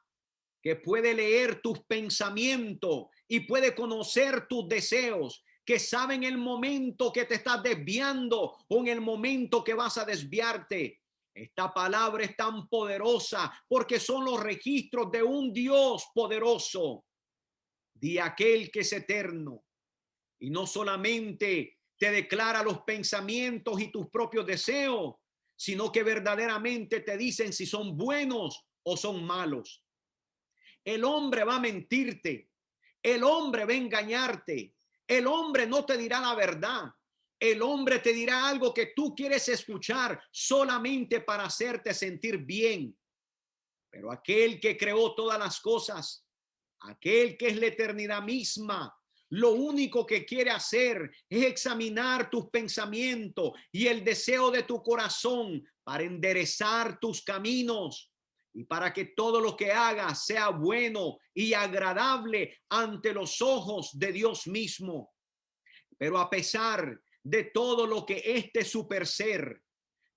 que puede leer tus pensamientos y puede conocer tus deseos, que sabe en el momento que te estás desviando o en el momento que vas a desviarte. Esta palabra es tan poderosa porque son los registros de un Dios poderoso, de aquel que es eterno. Y no solamente te declara los pensamientos y tus propios deseos, sino que verdaderamente te dicen si son buenos o son malos. El hombre va a mentirte, el hombre va a engañarte, el hombre no te dirá la verdad. El hombre te dirá algo que tú quieres escuchar solamente para hacerte sentir bien. Pero aquel que creó todas las cosas, aquel que es la eternidad misma, lo único que quiere hacer es examinar tus pensamientos y el deseo de tu corazón para enderezar tus caminos y para que todo lo que hagas sea bueno y agradable ante los ojos de Dios mismo. Pero a pesar de todo lo que este super ser,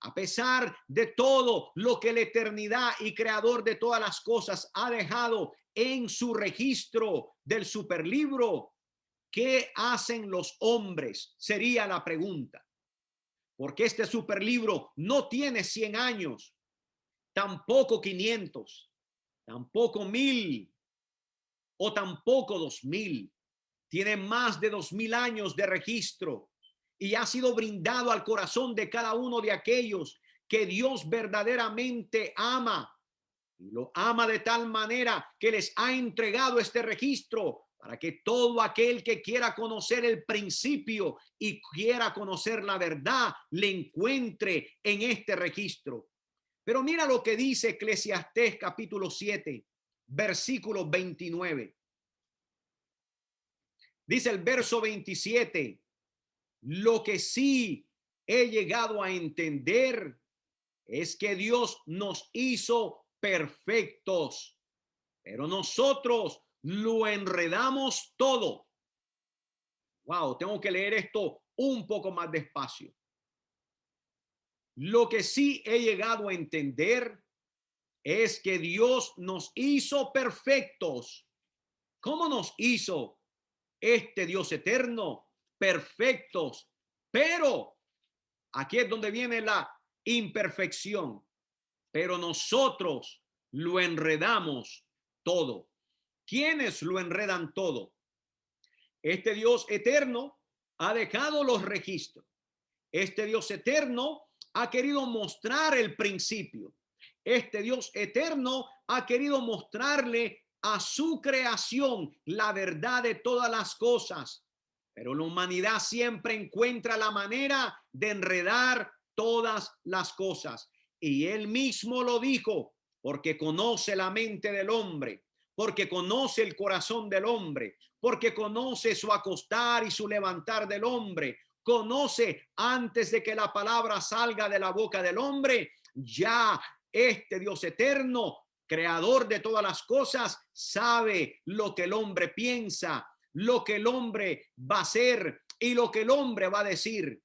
a pesar de todo lo que la eternidad y creador de todas las cosas ha dejado en su registro del superlibro, ¿qué hacen los hombres? Sería la pregunta. Porque este superlibro no tiene 100 años, tampoco 500, tampoco 1000 o tampoco 2000. Tiene más de 2000 años de registro y ha sido brindado al corazón de cada uno de aquellos que Dios verdaderamente ama. Y lo ama de tal manera que les ha entregado este registro para que todo aquel que quiera conocer el principio y quiera conocer la verdad le encuentre en este registro. Pero mira lo que dice Eclesiastés capítulo 7, versículo 29. Dice el verso 27, lo que sí he llegado a entender es que Dios nos hizo perfectos, pero nosotros lo enredamos todo. Wow, tengo que leer esto un poco más despacio. Lo que sí he llegado a entender es que Dios nos hizo perfectos. ¿Cómo nos hizo este Dios eterno? Perfectos. Pero aquí es donde viene la imperfección. Pero nosotros lo enredamos todo. ¿Quiénes lo enredan todo? Este Dios eterno ha dejado los registros. Este Dios eterno ha querido mostrar el principio. Este Dios eterno ha querido mostrarle a su creación la verdad de todas las cosas. Pero la humanidad siempre encuentra la manera de enredar todas las cosas. Y él mismo lo dijo, porque conoce la mente del hombre, porque conoce el corazón del hombre, porque conoce su acostar y su levantar del hombre, conoce antes de que la palabra salga de la boca del hombre, ya este Dios eterno, creador de todas las cosas, sabe lo que el hombre piensa, lo que el hombre va a hacer y lo que el hombre va a decir.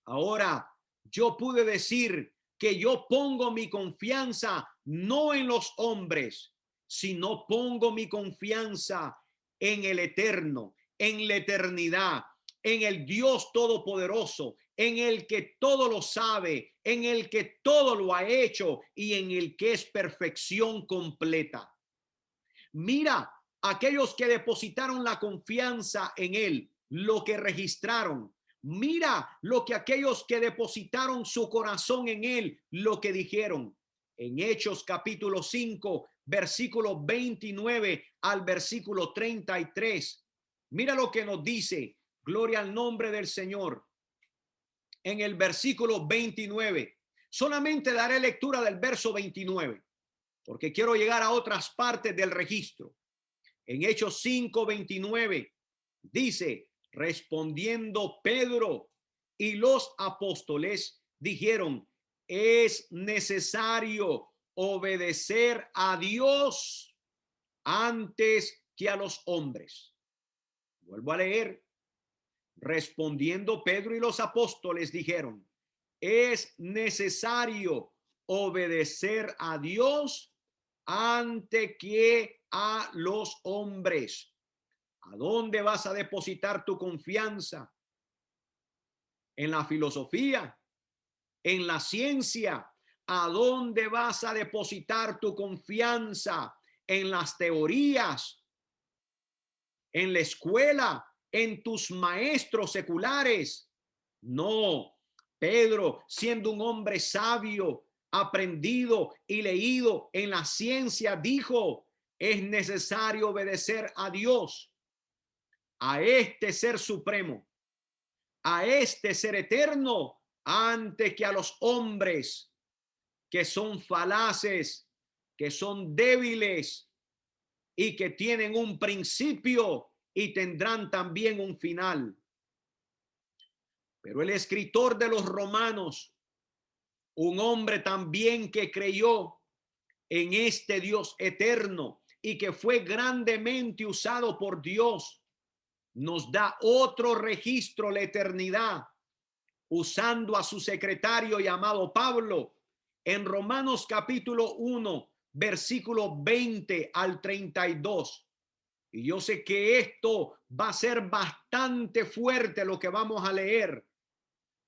Ahora, yo pude decir que yo pongo mi confianza no en los hombres, sino pongo mi confianza en el eterno, en la eternidad, en el Dios todopoderoso, en el que todo lo sabe, en el que todo lo ha hecho y en el que es perfección completa. Mira, aquellos que depositaron la confianza en él, lo que registraron. Mira lo que aquellos que depositaron su corazón en él, lo que dijeron. En Hechos capítulo 5, versículo 29 al versículo 33. Mira lo que nos dice. Gloria al nombre del Señor. En el versículo 29. Solamente daré lectura del verso 29, porque quiero llegar a otras partes del registro. En Hechos 5:29 dice, respondiendo Pedro y los apóstoles dijeron, es necesario obedecer a Dios antes que a los hombres. Vuelvo a leer. Respondiendo Pedro y los apóstoles dijeron: es necesario obedecer a Dios antes que a los hombres. ¿A dónde vas a depositar tu confianza? ¿En la filosofía? ¿En la ciencia? ¿A dónde vas a depositar tu confianza? ¿En las teorías? ¿En la escuela? ¿En tus maestros seculares? No. Pedro, siendo un hombre sabio, aprendido y leído en la ciencia, dijo: es necesario obedecer a Dios, a este ser supremo, a este ser eterno, antes que a los hombres, que son falaces, que son débiles y que tienen un principio y tendrán también un final. Pero el escritor de los Romanos, un hombre también que creyó en este Dios eterno y que fue grandemente usado por Dios, nos da otro registro, la eternidad, usando a su secretario llamado Pablo en Romanos capítulo 1, versículo 20 al 32. Y yo sé que esto va a ser bastante fuerte lo que vamos a leer,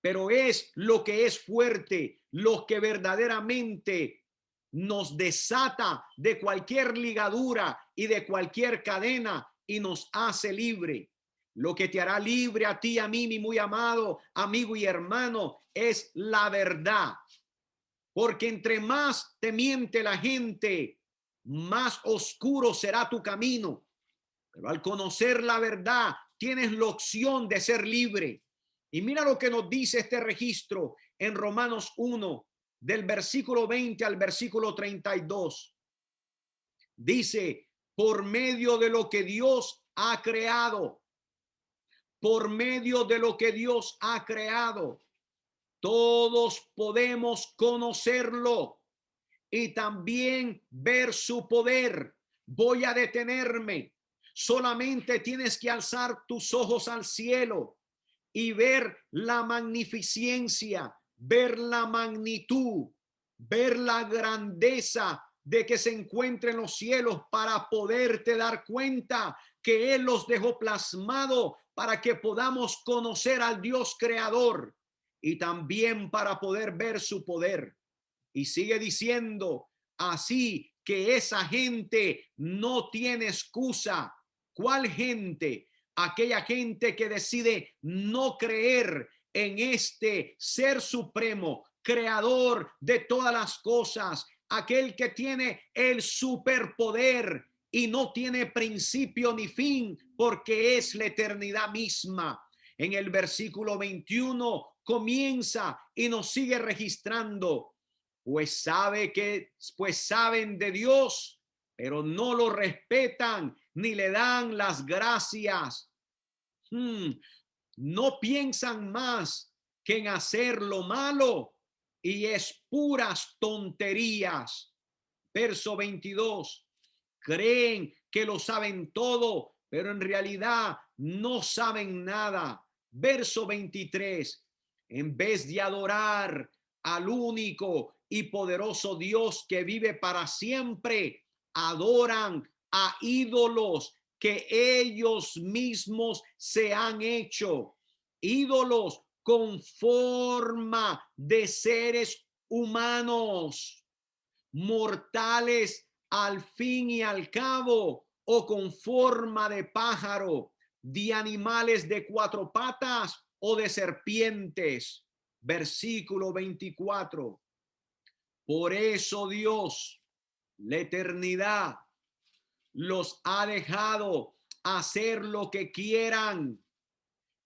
pero es lo que es fuerte, lo que verdaderamente nos desata de cualquier ligadura y de cualquier cadena y nos hace libre. Lo que te hará libre a ti, a mí, mi muy amado amigo y hermano, es la verdad. Porque entre más te miente la gente, más oscuro será tu camino. Pero al conocer la verdad, tienes la opción de ser libre. Y mira lo que nos dice este registro en Romanos 1, del versículo 20 al versículo 32. Dice: por medio de lo que Dios ha creado, por medio de lo que Dios ha creado, todos podemos conocerlo y también ver su poder. Voy a detenerme. Solamente tienes que alzar tus ojos al cielo y ver la magnificencia, ver la magnitud, ver la grandeza de que se encuentra en los cielos para poderte dar cuenta que Él los dejó plasmado para que podamos conocer al Dios creador y también para poder ver su poder. Y sigue diciendo: así que esa gente no tiene excusa. ¿Cuál gente? Aquella gente que decide no creer en este ser supremo, creador de todas las cosas, aquel que tiene el superpoder y no tiene principio ni fin, porque es la eternidad misma. En el versículo 21 comienza y nos sigue registrando: pues saben de Dios, pero no lo respetan ni le dan las gracias. No piensan más que en hacer lo malo y es puras tonterías. Verso 22. Creen que lo saben todo, pero en realidad no saben nada. Verso 23. En vez de adorar al único y poderoso Dios que vive para siempre, adoran a ídolos que ellos mismos se han hecho, ídolos con forma de seres humanos, mortales al fin y al cabo, o con forma de pájaro, de animales de cuatro patas o de serpientes. Versículo 24. Por eso Dios, la eternidad, los ha dejado hacer lo que quieran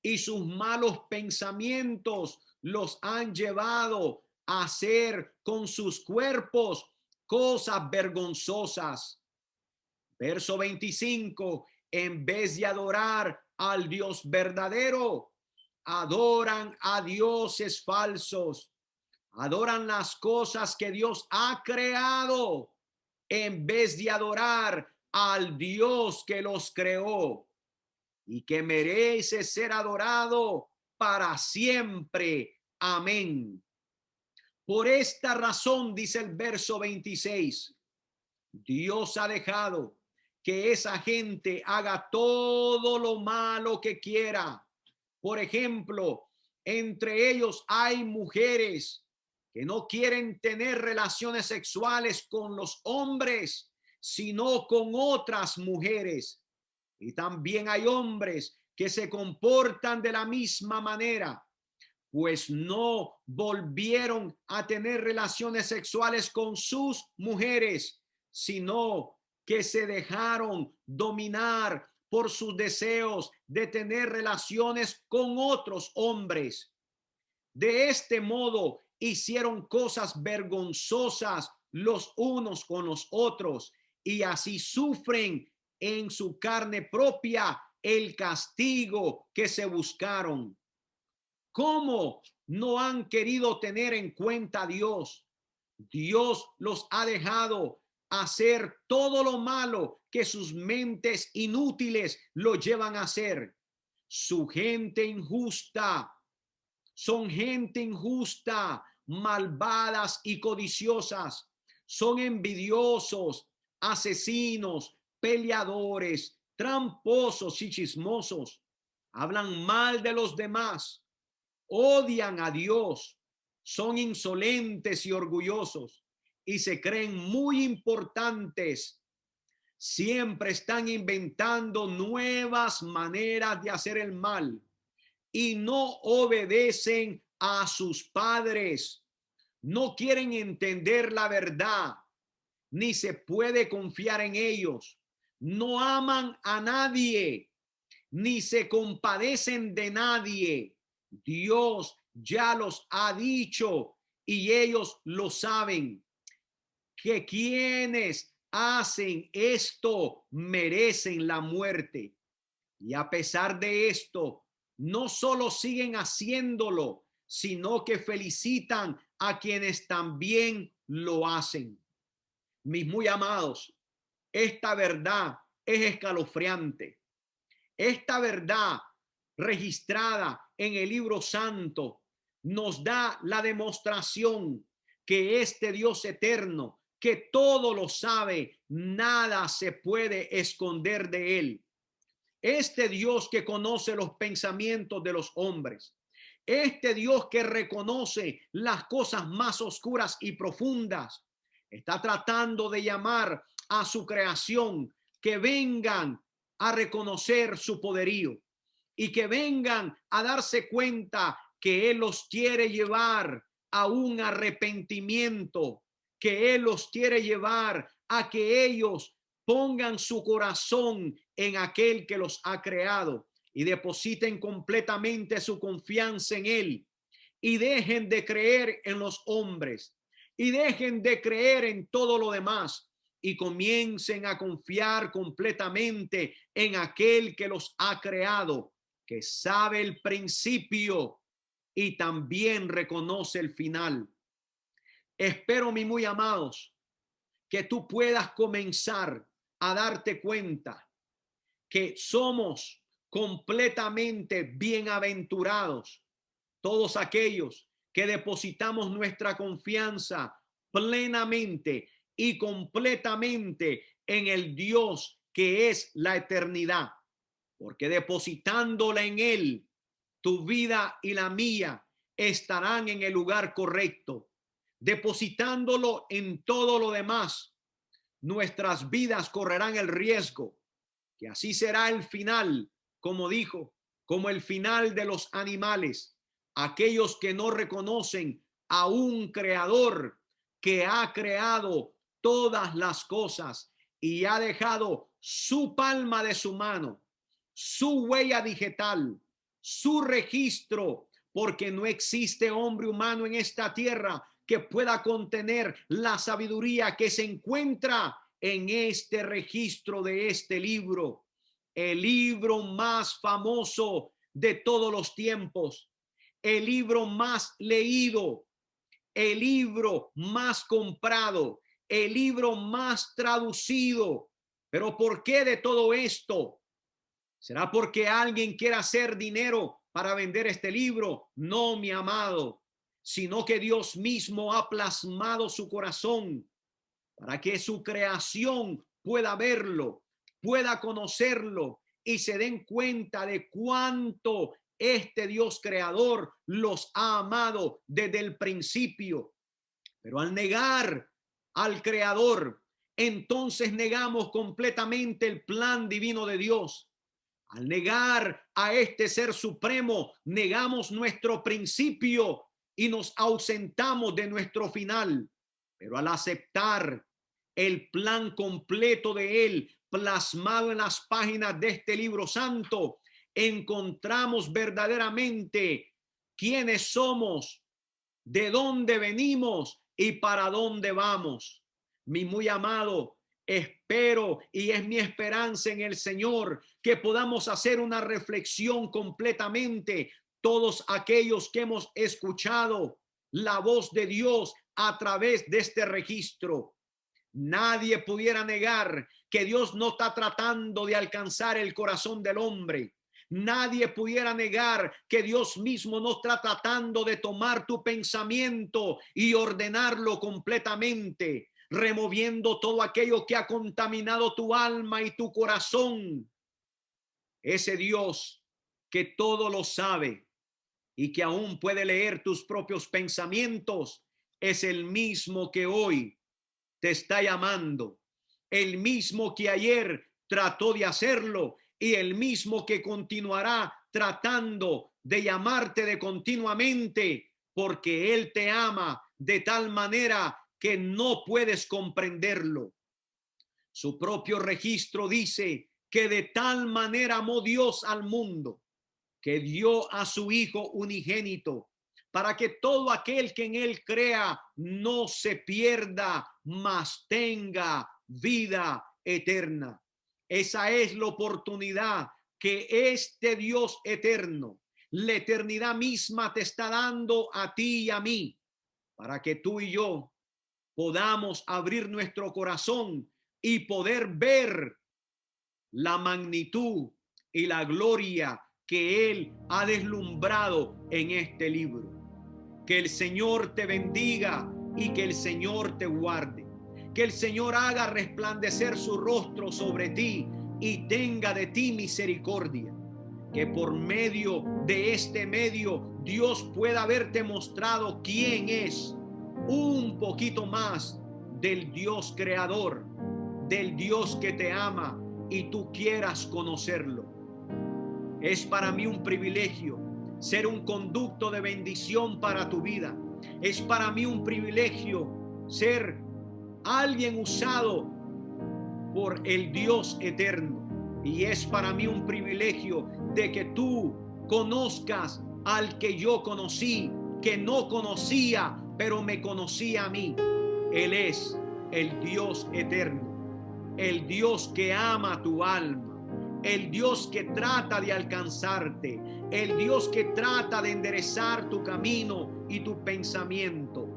y sus malos pensamientos los han llevado a hacer con sus cuerpos cosas vergonzosas. Verso 25. En vez de adorar al Dios verdadero, adoran a dioses falsos. Adoran las cosas que Dios ha creado en vez de adorar al Dios que los creó. y que merece ser adorado para siempre. Amén. Por esta razón, dice el verso 26, Dios ha dejado que esa gente haga todo lo malo que quiera. Por ejemplo, entre ellos hay mujeres que no quieren tener relaciones sexuales con los hombres, sino con otras mujeres. Y también hay hombres que se comportan de la misma manera, pues no volvieron a tener relaciones sexuales con sus mujeres, sino que se dejaron dominar por sus deseos de tener relaciones con otros hombres. De este modo hicieron cosas vergonzosas los unos con los otros y así sufren en su carne propia el castigo que se buscaron. ¿Cómo no han querido tener en cuenta a Dios? Dios los ha dejado hacer todo lo malo que sus mentes inútiles lo llevan a hacer. Su gente injusta, son gente injusta, malvadas y codiciosas. Son envidiosos, asesinos, peleadores, tramposos y chismosos. Hablan mal de los demás, odian a Dios, son insolentes y orgullosos y se creen muy importantes. Siempre están inventando nuevas maneras de hacer el mal y no obedecen a sus padres. No quieren entender la verdad, ni se puede confiar en ellos. No aman a nadie, ni se compadecen de nadie. Dios ya los ha dicho y ellos lo saben, que quienes hacen esto merecen la muerte. Y a pesar de esto, no solo siguen haciéndolo, sino que felicitan a quienes también lo hacen. Mis muy amados, esta verdad es escalofriante. Esta verdad registrada en el libro santo nos da la demostración que este Dios eterno, que todo lo sabe, nada se puede esconder de él. Este Dios que conoce los pensamientos de los hombres, este Dios que reconoce las cosas más oscuras y profundas, está tratando de llamar a su creación que vengan a reconocer su poderío y que vengan a darse cuenta que Él los quiere llevar a un arrepentimiento, que Él los quiere llevar a que ellos pongan su corazón en aquel que los ha creado y depositen completamente su confianza en Él y dejen de creer en los hombres y dejen de creer en todo lo demás y comiencen a confiar completamente en aquel que los ha creado, que sabe el principio y también reconoce el final. Espero, mis muy amados, que tú puedas comenzar a darte cuenta que somos completamente bienaventurados todos aquellos que depositamos nuestra confianza plenamente y completamente en el Dios que es la eternidad, porque depositándola en Él, tu vida y la mía estarán en el lugar correcto. Depositándolo en todo lo demás, nuestras vidas correrán el riesgo, que así será el final, como dijo, como el final de los animales, aquellos que no reconocen a un creador que ha creado todas las cosas y ha dejado su palma de su mano, su huella digital, su registro, porque no existe hombre humano en esta tierra que pueda contener la sabiduría que se encuentra en este registro de este libro, el libro más famoso de todos los tiempos, el libro más leído, el libro más comprado, el libro más traducido. Pero ¿por qué de todo esto? ¿Será porque alguien quiere hacer dinero para vender este libro? No, mi amado, sino que Dios mismo ha plasmado su corazón para que su creación pueda verlo, pueda conocerlo y se den cuenta de cuánto este Dios creador los ha amado desde el principio. Pero al negar al creador, entonces negamos completamente el plan divino de Dios. Al negar a este ser supremo, negamos nuestro principio y nos ausentamos de nuestro final. Pero al aceptar el plan completo de él, plasmado en las páginas de este libro santo, encontramos verdaderamente quiénes somos, de dónde venimos y para dónde vamos. Mi muy amado, espero y es mi esperanza en el Señor que podamos hacer una reflexión completamente, todos aquellos que hemos escuchado la voz de Dios a través de este registro. Nadie pudiera negar que Dios no está tratando de alcanzar el corazón del hombre. Nadie pudiera negar que Dios mismo no está tratando de tomar tu pensamiento y ordenarlo completamente, removiendo todo aquello que ha contaminado tu alma y tu corazón. Ese Dios que todo lo sabe y que aún puede leer tus propios pensamientos es el mismo que hoy te está llamando, el mismo que ayer trató de hacerlo y el mismo que continuará tratando de llamarte de continuamente, porque Él te ama de tal manera que no puedes comprenderlo. Su propio registro dice que de tal manera amó Dios al mundo que dio a su Hijo unigénito, para que todo aquel que en él crea no se pierda, mas tenga vida eterna. Esa es la oportunidad que este Dios eterno, la eternidad misma, te está dando a ti y a mí, para que tú y yo podamos abrir nuestro corazón y poder ver la magnitud y la gloria que Él ha deslumbrado en este libro. Que el Señor te bendiga y que el Señor te guarde. Que el Señor haga resplandecer su rostro sobre ti y tenga de ti misericordia. Que por medio de este medio Dios pueda haberte mostrado quién es un poquito más del Dios creador, del Dios que te ama y tú quieras conocerlo. Es para mí un privilegio ser un conducto de bendición para tu vida. Es para mí un privilegio ser alguien usado por el Dios eterno. Y es para mí un privilegio de que tú conozcas al que yo conocí, que no conocía, pero me conocía a mí. Él es el Dios eterno, el Dios que ama tu alma, el Dios que trata de alcanzarte, el Dios que trata de enderezar tu camino y tu pensamiento.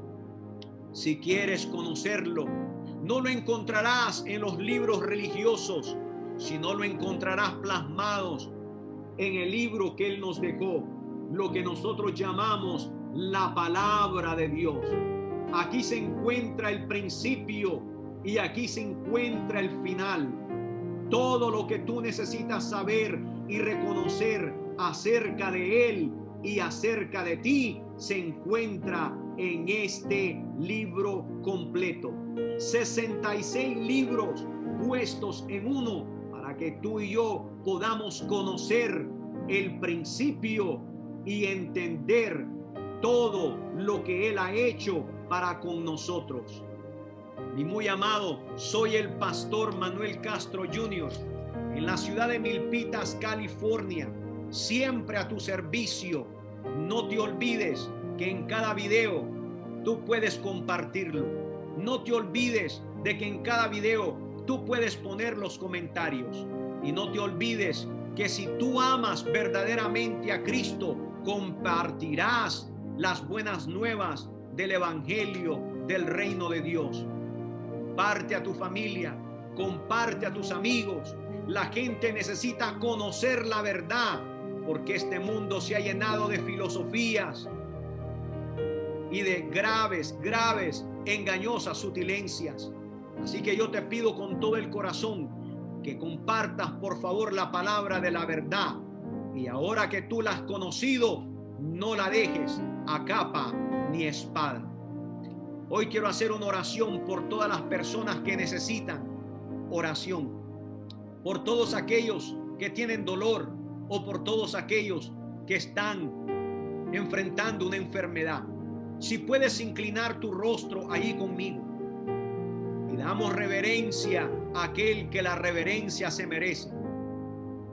Si quieres conocerlo, no lo encontrarás en los libros religiosos, sino lo encontrarás plasmados en el libro que Él nos dejó, lo que nosotros llamamos la palabra de Dios. Aquí se encuentra el principio y aquí se encuentra el final. Todo lo que tú necesitas saber y reconocer acerca de Él y acerca de ti se encuentra en este libro completo. 66 libros puestos en uno para que tú y yo podamos conocer el principio y entender todo lo que Él ha hecho para con nosotros. Mi muy amado, soy el pastor Manuel Castro Jr. en la ciudad de Milpitas, California, siempre a tu servicio. No te olvides que en cada video tú puedes compartirlo. No te olvides de que en cada video tú puedes poner los comentarios. Y no te olvides que si tú amas verdaderamente a Cristo, compartirás las buenas nuevas del Evangelio del reino de Dios. Comparte a tu familia, comparte a tus amigos, La gente necesita conocer la verdad, porque este mundo se ha llenado de filosofías y de graves, engañosas sutilencias. Así que yo te pido con todo el corazón que compartas, por favor, la palabra de la verdad. Y ahora que tú la has conocido, no la dejes a capa ni espada. Hoy quiero hacer una oración por todas las personas que necesitan oración, por todos aquellos que tienen dolor o por todos aquellos que están enfrentando una enfermedad. Si puedes inclinar tu rostro ahí conmigo y damos reverencia a aquel que la reverencia se merece,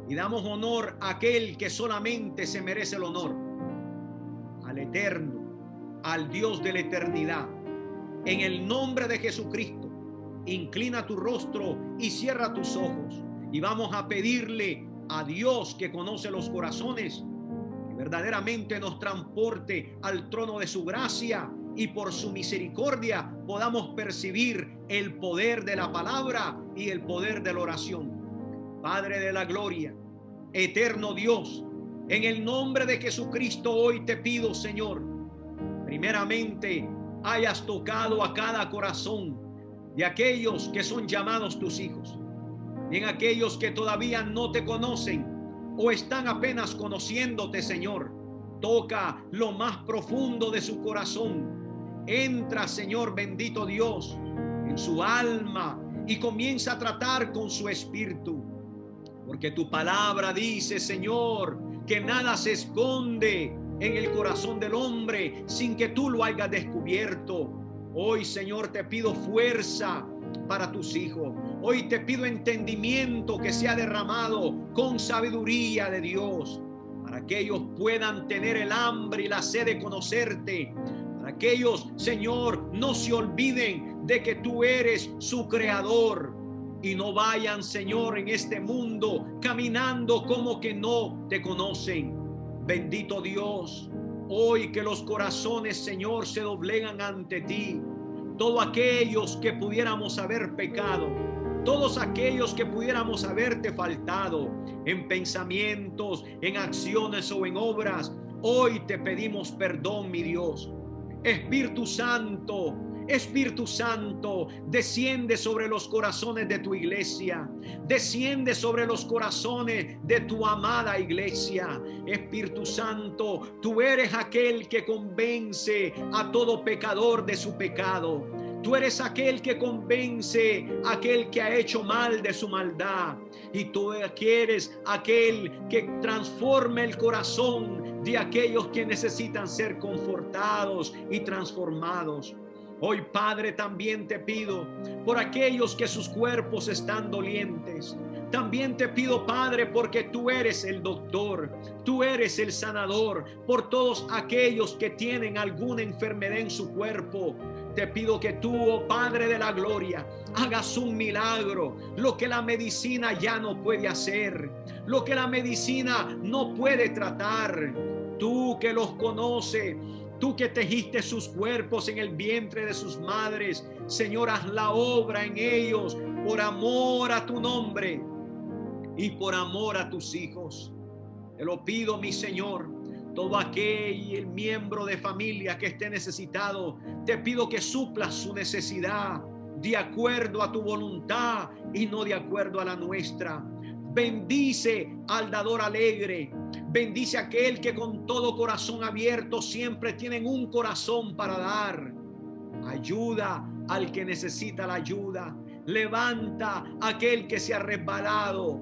y damos honor a aquel que solamente se merece el honor, al Eterno, al Dios de la eternidad. En el nombre de Jesucristo, inclina tu rostro y cierra tus ojos, y vamos a pedirle a Dios, que conoce los corazones, que verdaderamente nos transporte al trono de su gracia, y por su misericordia podamos percibir el poder de la palabra y el poder de la oración. Padre de la gloria, eterno Dios, en el nombre de Jesucristo hoy te pido, Señor, primeramente hayas tocado a cada corazón de aquellos que son llamados tus hijos, y en aquellos que todavía no te conocen o están apenas conociéndote, Señor. Toca lo más profundo de su corazón. Entra, Señor bendito Dios, en su alma y comienza a tratar con su espíritu. Porque tu palabra dice, Señor, que nada se esconde en el corazón del hombre sin que tú lo hayas descubierto. Hoy, Señor, te pido fuerza para tus hijos. Hoy te pido entendimiento que sea derramado con sabiduría de Dios, para que ellos puedan tener el hambre y la sed de conocerte. Para que ellos, Señor, no se olviden de que tú eres su creador, y no vayan, Señor, en este mundo caminando como que no te conocen. Bendito Dios, hoy que los corazones, Señor, se doblegan ante ti. Todos aquellos que pudiéramos haber pecado, todos aquellos que pudiéramos haberte faltado en pensamientos, en acciones o en obras, hoy te pedimos perdón, mi Dios. Espíritu Santo, Espíritu Santo, desciende sobre los corazones de tu iglesia, desciende sobre los corazones de tu amada iglesia. Espíritu Santo, tú eres aquel que convence a todo pecador de su pecado. Tú eres aquel que convence a aquel que ha hecho mal de su maldad, y tú eres aquel que transforma el corazón de aquellos que necesitan ser confortados y transformados. Hoy, Padre, también te pido por aquellos que sus cuerpos están dolientes. También te pido, Padre, porque tú eres el doctor, tú eres el sanador, por todos aquellos que tienen alguna enfermedad en su cuerpo. Te pido que tú, oh Padre de la gloria, hagas un milagro, lo que la medicina ya no puede hacer, lo que la medicina no puede tratar. Tú que los conoces, tú que tejiste sus cuerpos en el vientre de sus madres, Señor, haz la obra en ellos por amor a tu nombre y por amor a tus hijos. Te lo pido, mi Señor. Todo aquel miembro de familia que esté necesitado, te pido que suplas su necesidad de acuerdo a tu voluntad y no de acuerdo a la nuestra. Bendice al dador alegre. Bendice a aquel que con todo corazón abierto siempre tienen un corazón para dar. Ayuda al que necesita la ayuda. Levanta a aquel que se ha resbalado.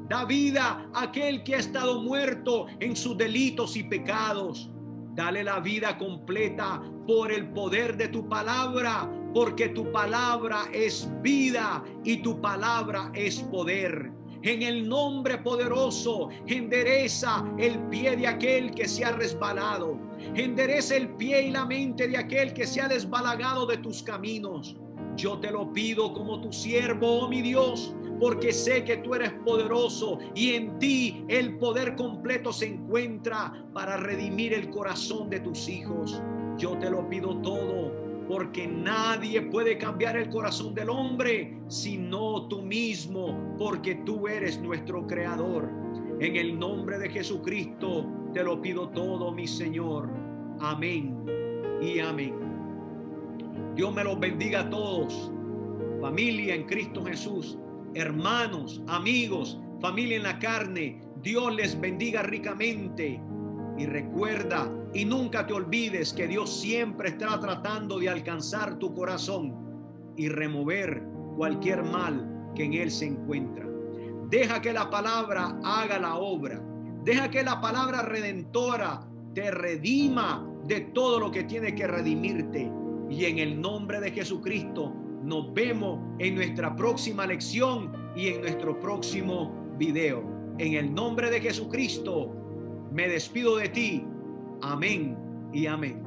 Da vida a aquel que ha estado muerto en sus delitos y pecados. Dale la vida completa por el poder de tu palabra, porque tu palabra es vida y tu palabra es poder. En el nombre poderoso, endereza el pie de aquel que se ha resbalado. Endereza el pie y la mente de aquel que se ha desbalagado de tus caminos. Yo te lo pido como tu siervo, oh mi Dios, porque sé que tú eres poderoso y en ti el poder completo se encuentra para redimir el corazón de tus hijos. Yo te lo pido todo porque nadie puede cambiar el corazón del hombre sino tú mismo, porque tú eres nuestro creador. En el nombre de Jesucristo te lo pido todo, mi Señor. Amén y amén. Dios me los bendiga a todos. Familia en Cristo Jesús, hermanos, amigos, familia en la carne, Dios les bendiga ricamente. Y recuerda y nunca te olvides que Dios siempre está tratando de alcanzar tu corazón y remover cualquier mal que en él se encuentra. Deja que la palabra haga la obra. Deja que la palabra redentora te redima de todo lo que tiene que redimirte. Y en el nombre de Jesucristo nos vemos en nuestra próxima lección y en nuestro próximo video. En el nombre de Jesucristo me despido de ti. Amén y amén.